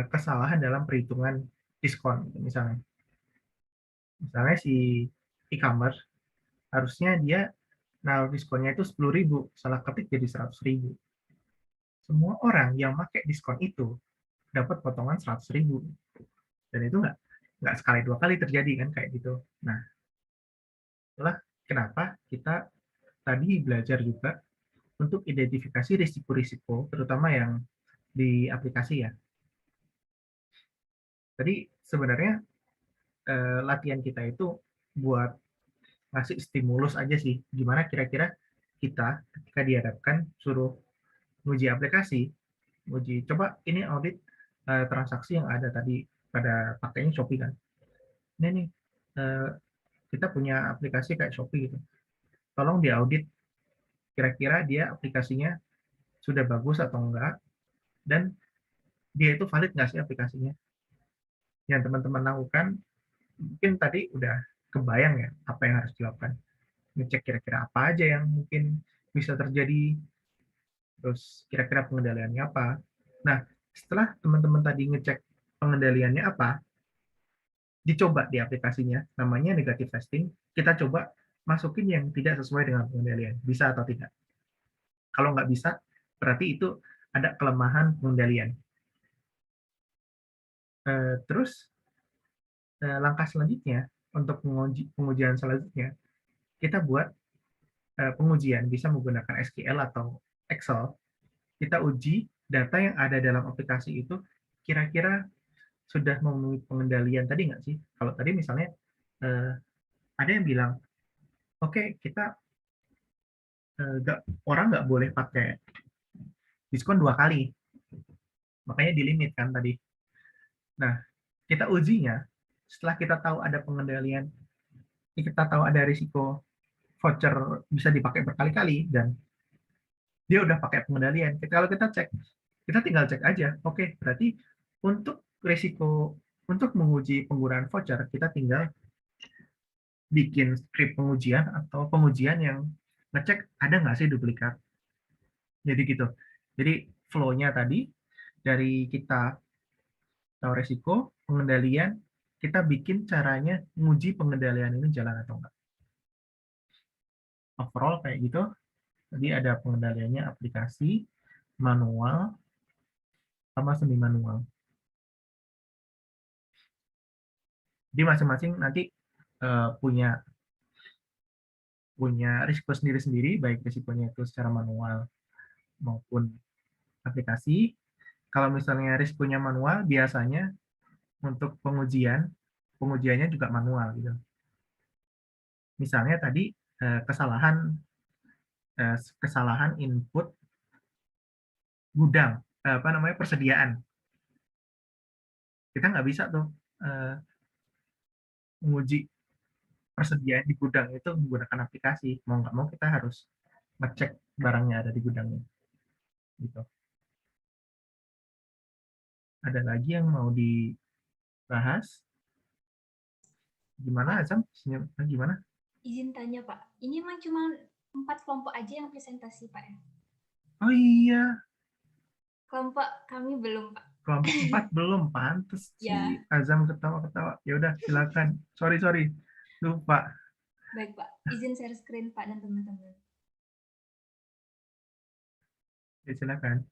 kesalahan dalam perhitungan diskon, misalnya si e-commerce harusnya dia naruh diskonnya itu 10.000, salah ketik jadi 100.000. Semua orang yang pakai diskon itu dapat potongan 100.000, dan itu nggak sekali dua kali terjadi kan kayak gitu. Nah, itulah kenapa kita tadi belajar juga untuk identifikasi risiko-risiko, terutama yang di aplikasi ya. Tadi sebenarnya latihan kita itu buat ngasih stimulus aja sih, gimana kira-kira kita ketika dihadapkan suruh nguji aplikasi, coba ini audit transaksi yang ada tadi pada pakainya Shopee kan. Ini nih, kita punya aplikasi kayak Shopee gitu. Tolong diaudit kira-kira dia aplikasinya sudah bagus atau enggak, dan dia itu valid nggak sih aplikasinya. Yang teman-teman lakukan, mungkin tadi udah kebayang ya apa yang harus dilakukan. Ngecek kira-kira apa aja yang mungkin bisa terjadi, terus kira-kira pengendaliannya apa. Nah, setelah teman-teman tadi ngecek pengendaliannya apa, dicoba di aplikasinya, namanya negative testing, kita coba masukin yang tidak sesuai dengan pengendalian, bisa atau tidak. Kalau nggak bisa, berarti itu ada kelemahan pengendalian. Terus, langkah selanjutnya, untuk pengujian selanjutnya, kita buat pengujian, bisa menggunakan SQL atau Excel, kita uji data yang ada dalam aplikasi itu, kira-kira sudah memenuhi pengendalian tadi nggak sih? Kalau tadi misalnya, ada yang bilang, oke, kita orang nggak boleh pakai diskon 2 kali, makanya dilimit kan tadi. Nah, kita ujinya, setelah kita tahu ada pengendalian, kita tahu ada risiko voucher bisa dipakai berkali-kali, dan dia udah pakai pengendalian. Kalau kita cek, kita tinggal cek aja, oke, berarti untuk risiko, untuk menguji penggunaan voucher, kita tinggal bikin script pengujian atau pengujian yang ngecek ada nggak sih duplikat. Jadi gitu. Jadi flow-nya tadi, dari kita tahu risiko, pengendalian, kita bikin caranya nguji pengendalian ini jalan atau enggak. Overall kayak gitu. Jadi ada pengendaliannya aplikasi, manual, sama semi manual. Jadi masing-masing nanti punya risiko sendiri-sendiri, baik risikonya itu secara manual maupun aplikasi. Kalau misalnya risikonya manual, biasanya untuk pengujiannya juga manual gitu. Misalnya tadi kesalahan input gudang, persediaan. Kita nggak bisa tuh menguji persediaan di gudang itu menggunakan aplikasi. Mau nggak mau kita harus ngecek barangnya ada di gudangnya. Gitu. Ada lagi yang mau dibahas? Gimana, Azam? Gimana? Izin tanya, Pak. Ini emang cuma 4 kelompok aja yang presentasi, Pak ya? Oh iya. Kelompok kami belum, Pak. Kelompok 4 belum, pantes Ya. si Azam ketawa-ketawa. Ya udah, silakan. Sorry. Lupa. Baik, Pak. Izin share screen, Pak, dan teman-teman. Ya, silakan.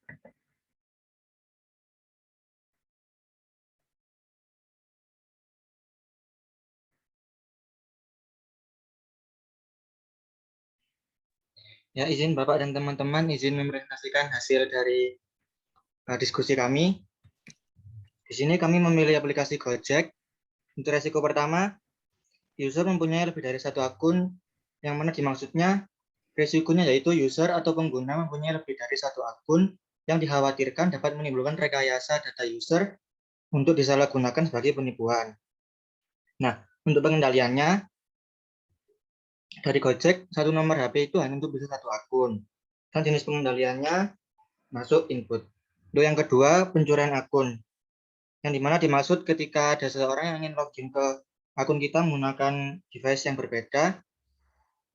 Ya, izin Bapak dan teman-teman, izin mempresentasikan hasil dari diskusi kami. Di sini kami memilih aplikasi Gojek. Untuk resiko pertama, user mempunyai lebih dari satu akun, yang mana dimaksudnya resikonya yaitu user atau pengguna mempunyai lebih dari satu akun yang dikhawatirkan dapat menimbulkan rekayasa data user untuk disalahgunakan sebagai penipuan. Nah, untuk pengendaliannya, dari Gojek, satu nomor HP itu hanya untuk bisa satu akun. Dan jenis pengendaliannya masuk input. Untuk yang kedua, pencurian akun. Yang dimana dimaksud ketika ada seseorang yang ingin login ke akun kita menggunakan device yang berbeda,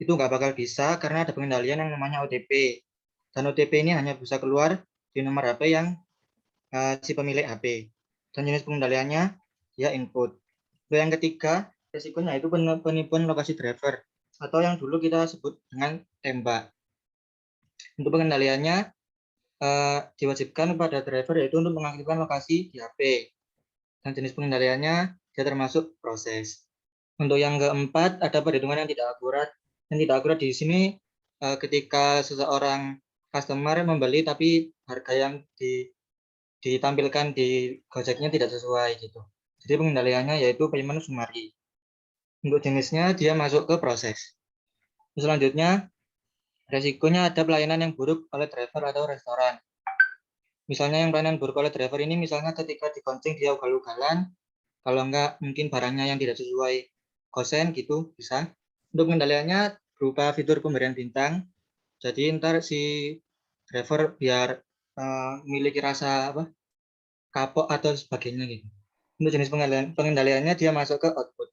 itu nggak bakal bisa karena ada pengendalian yang namanya OTP. Dan OTP ini hanya bisa keluar di nomor HP yang si pemilik HP. Dan jenis pengendaliannya ya input. Untuk yang ketiga, resikonya itu penipuan lokasi driver atau yang dulu kita sebut dengan tembak. Untuk pengendaliannya diwajibkan kepada driver yaitu untuk mengaktifkan lokasi di HP. Dan jenis pengendaliannya dia termasuk proses. Untuk yang keempat ada perhitungan yang tidak akurat. Yang tidak akurat di sini ketika seseorang customer membeli tapi harga yang ditampilkan di Gojeknya tidak sesuai gitu. Jadi pengendaliannya yaitu payment summary. Untuk jenisnya dia masuk ke proses. Selanjutnya resikonya ada pelayanan yang buruk oleh driver atau restoran. Misalnya yang pelayanan buruk oleh driver ini misalnya ketika digonceng dia ugal-ugalan, kalau enggak mungkin barangnya yang tidak sesuai kosen gitu bisa. Untuk pengendaliannya berupa fitur pemberian bintang. Jadi ntar si driver biar memiliki rasa kapok atau sebagainya gitu. Untuk jenis pengendaliannya dia masuk ke output.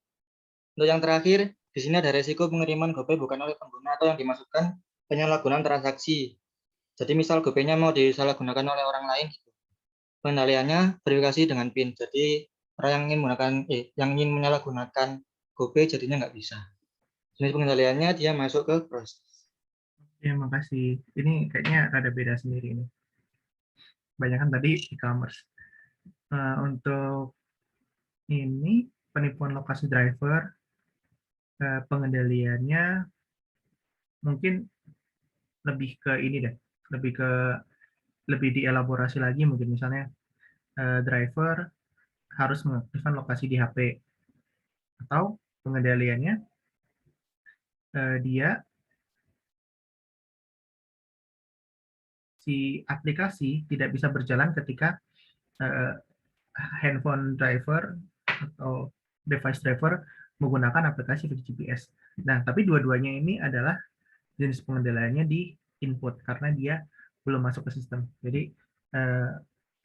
Untuk yang terakhir, di sini ada resiko pengiriman GoPay bukan oleh pengguna atau yang dimaksudkan penyalahgunaan transaksi. Jadi misal GoPay-nya mau disalahgunakan oleh orang lain gitu. Pengendaliannya verifikasi dengan PIN. Jadi orang yang ingin menyalahgunakan GoPay jadinya nggak bisa. Jenis pengendaliannya dia masuk ke proses. Ya, makasih. Ini kayaknya ada beda sendiri ini. Banyak kan tadi e-commerce. Untuk ini penipuan lokasi driver, pengendaliannya mungkin lebih ke ini deh, lebih dielaborasi lagi mungkin misalnya driver harus mengaktifkan lokasi di HP atau pengendaliannya dia si aplikasi tidak bisa berjalan ketika handphone driver atau device driver menggunakan aplikasi GPS. Nah, tapi dua-duanya ini adalah jenis pengendaliannya di input karena dia belum masuk ke sistem. Jadi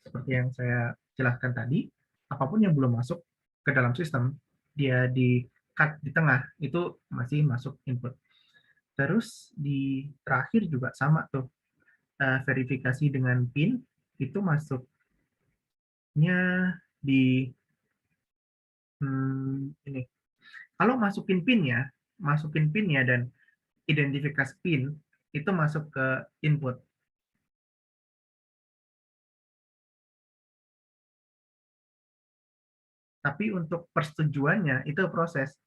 seperti yang saya jelaskan tadi, apapun yang belum masuk ke dalam sistem, dia di cut di tengah itu masih masuk input. Terus di terakhir juga sama tuh verifikasi dengan PIN itu masuknya di ini. Kalau masukin PIN-nya dan identifikasi PIN itu masuk ke input. Tapi untuk persetujuannya itu proses.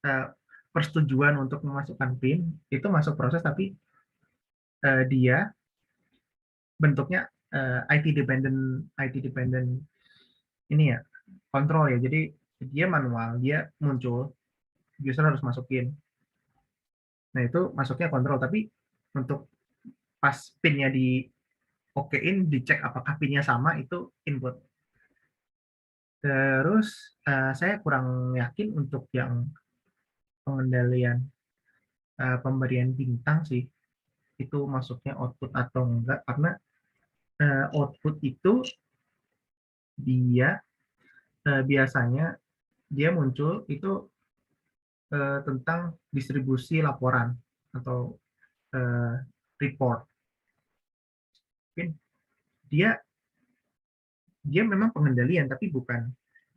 persetujuan untuk memasukkan PIN itu masuk proses, tapi dia bentuknya IT dependent ini ya, kontrol ya. Jadi dia manual, dia muncul, user harus masukin. Nah itu masuknya kontrol, tapi untuk pas PIN-nya di okein, dicek apakah PIN-nya sama, itu input. Terus saya kurang yakin untuk yang pengendalian pemberian bintang sih, itu masuknya output atau enggak, karena output itu dia biasanya dia muncul itu tentang distribusi laporan atau report. Mungkin dia memang pengendalian, tapi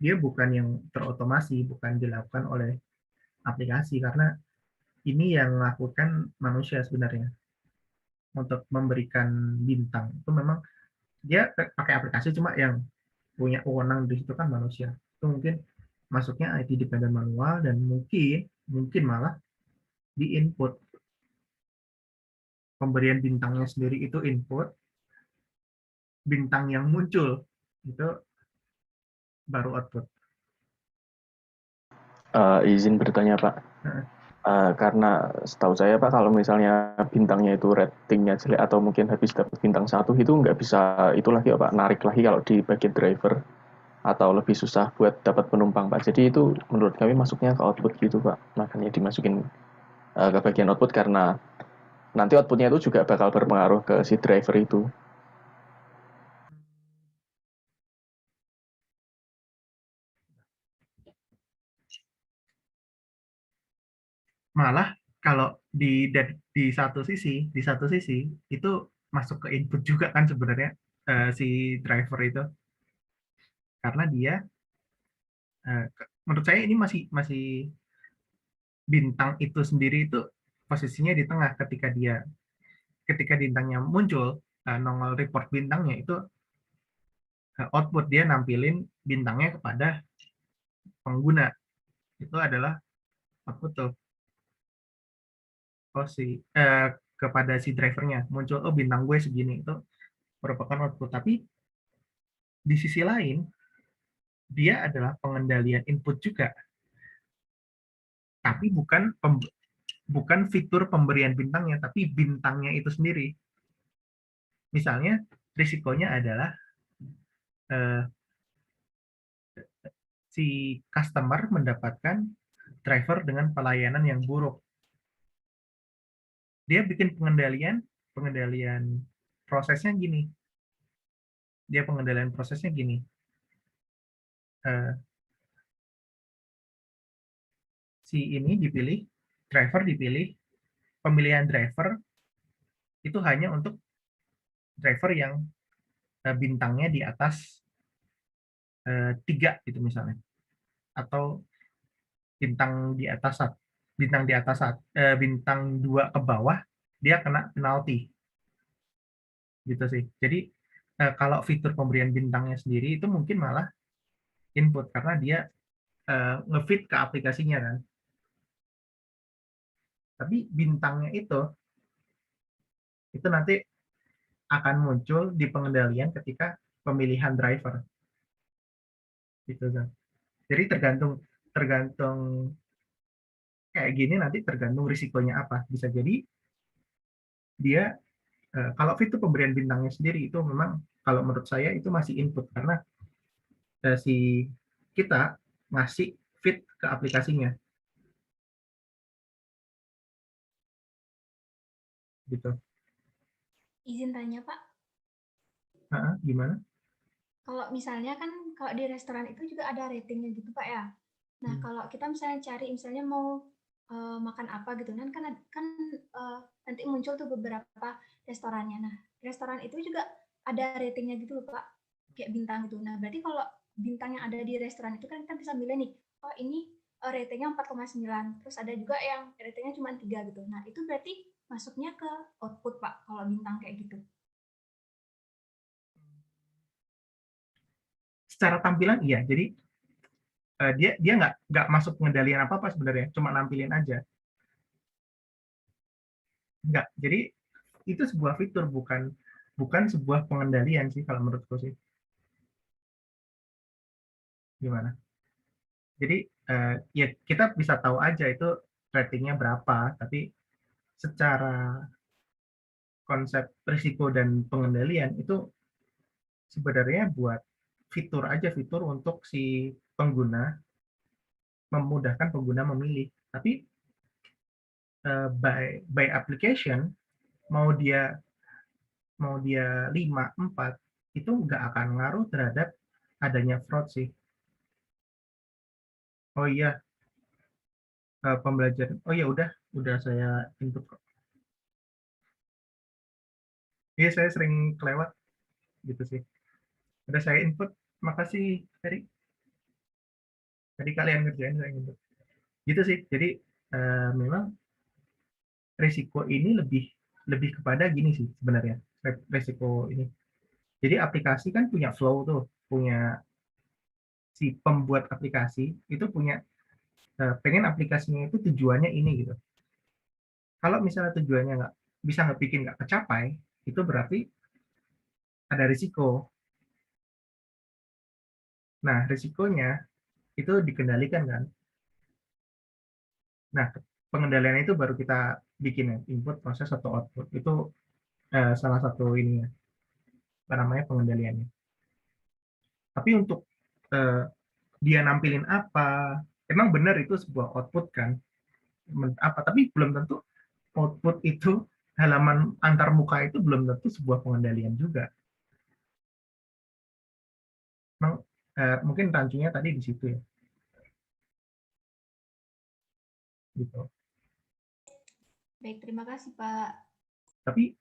dia bukan yang terotomasi, bukan dilakukan oleh aplikasi, karena ini yang melakukan manusia sebenarnya untuk memberikan bintang. Itu memang dia pakai aplikasi, cuma yang punya wewenang di situ kan manusia. Itu mungkin masuknya IT dependent manual, dan mungkin malah di input. Pemberian bintangnya sendiri itu input, bintang yang muncul itu baru output. Izin bertanya Pak. Karena setahu saya Pak, kalau misalnya bintangnya itu ratingnya jelek atau mungkin habis dapat bintang 1 itu nggak bisa itu lagi ya Pak, narik lagi kalau di bagian driver, atau lebih susah buat dapat penumpang Pak. Jadi itu menurut kami masuknya ke output gitu Pak, makanya dimasukin ke bagian output, karena nanti outputnya itu juga bakal berpengaruh ke si driver itu. Malah kalau di satu sisi itu masuk ke input juga kan sebenarnya si driver itu, karena dia menurut saya ini masih bintang itu sendiri itu posisinya di tengah. Ketika bintangnya muncul, nongol report bintangnya itu, output dia nampilin bintangnya kepada pengguna, itu adalah output tuh. Kepada si drivernya muncul, oh bintang gue segini, itu merupakan output. Tapi di sisi lain dia adalah pengendalian input juga, tapi bukan fitur pemberian bintangnya, tapi bintangnya itu sendiri. Misalnya risikonya adalah si customer mendapatkan driver dengan pelayanan yang buruk. Dia bikin pengendalian prosesnya gini. Si ini dipilih, driver dipilih, pemilihan driver itu hanya untuk driver yang bintangnya di atas 3 gitu misalnya, atau bintang di atas 2 ke bawah dia kena penalti gitu sih. Jadi kalau fitur pemberian bintangnya sendiri itu mungkin malah input, karena dia ngefit ke aplikasinya kan. Tapi bintangnya itu nanti akan muncul di pengendalian ketika pemilihan driver gitu kan. Jadi tergantung kayak gini, nanti tergantung risikonya apa. Bisa jadi dia kalau fitur pemberian bintangnya sendiri itu memang kalau menurut saya itu masih input, karena si kita ngasih fit ke aplikasinya gitu. Izin tanya Pak, Gimana? kalau misalnya kan kalau di restoran itu juga ada ratingnya gitu Pak ya. Nah kalau kita misalnya cari misalnya mau makan apa gitu kan nanti muncul tuh beberapa restorannya. Nah restoran itu juga ada ratingnya gitu loh Pak, kayak bintang gitu. Nah berarti kalau bintang yang ada di restoran itu kan kita bisa milih nih, oh ini ratingnya 4,9, terus ada juga yang ratingnya cuma 3 gitu. Nah itu berarti masuknya ke output Pak kalau bintang kayak gitu. Secara tampilan iya. Jadi dia nggak masuk pengendalian apa sebenarnya, cuma nampilin aja. Nggak. Jadi itu sebuah fitur, bukan sebuah pengendalian sih kalau menurutku sih. Gimana? Jadi ya kita bisa tahu aja itu ratingnya berapa, tapi secara konsep risiko dan pengendalian itu sebenarnya buat fitur aja, fitur untuk si pengguna, memudahkan pengguna memilih. Tapi by application, mau dia 5, 4, itu nggak akan ngaruh terhadap adanya fraud sih. Oh iya, pembelajaran. Oh ya udah saya input kok. Iya, saya sering kelewat gitu sih. Udah saya input. Makasih, Ferry. Tadi kalian ngerjain, saya input. Gitu sih. Jadi memang risiko ini lebih kepada gini sih sebenarnya. Risiko ini. Jadi aplikasi kan punya flow tuh, punya si pembuat aplikasi itu punya pengen aplikasinya itu tujuannya ini gitu. Kalau misalnya tujuannya nggak bikin nggak kecapai, itu berarti ada risiko. Nah, risikonya itu dikendalikan kan. Nah, pengendalian itu baru kita bikin ya, input, proses, atau output. Itu salah satu ini ya, apa namanya, pengendaliannya. Tapi untuk dia nampilin apa, emang benar itu sebuah output kan, apa, tapi belum tentu output itu halaman antar muka itu belum tentu sebuah pengendalian juga. Memang mungkin rancunya tadi di situ ya. Gitu. Baik, terima kasih Pak. Tapi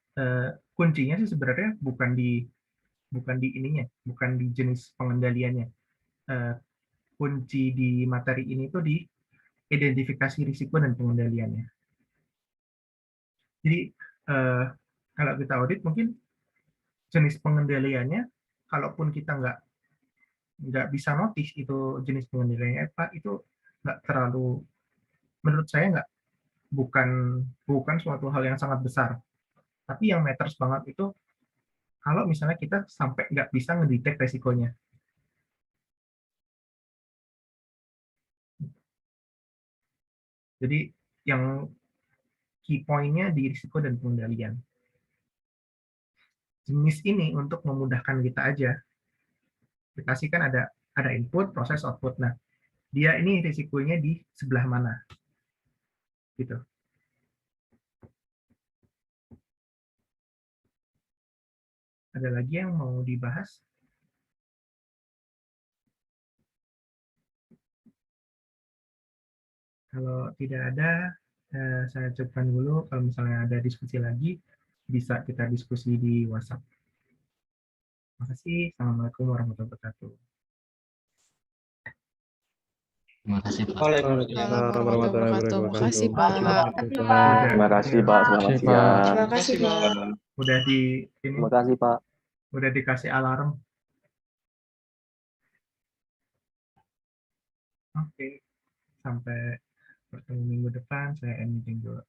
kuncinya sih sebenarnya bukan di ininya, bukan di jenis pengendaliannya. Kunci di materi ini tuh di identifikasi risiko dan pengendaliannya. Jadi kalau kita audit mungkin jenis pengendaliannya, kalaupun kita nggak bisa notice itu jenis pengendaliannya apa, itu nggak terlalu, menurut saya bukan suatu hal yang sangat besar. Tapi yang matters banget itu kalau misalnya kita sampai nggak bisa ngedetect resikonya. Jadi yang key point-nya di risiko dan pengendalian. Jenis ini untuk memudahkan kita aja. Aplikasi kan ada input, proses, output. Nah, dia ini risikonya di sebelah mana? Gitu. Ada lagi yang mau dibahas? Kalau tidak ada, saya cukupkan dulu. Kalau misalnya ada diskusi lagi, bisa kita diskusi di WhatsApp. Terima kasih. Assalamualaikum warahmatullahi wabarakatuh. Terima kasih Pak. Waalaikumsalam warahmatullahi wabarakatuh. Terima kasih, Pak. Terima kasih Pak, selamat siang. Terima kasih Pak. Terima kasih Pak. Udah dikasih alarm. Oke. Sampai bertemu minggu depan. Saya end meeting dulu.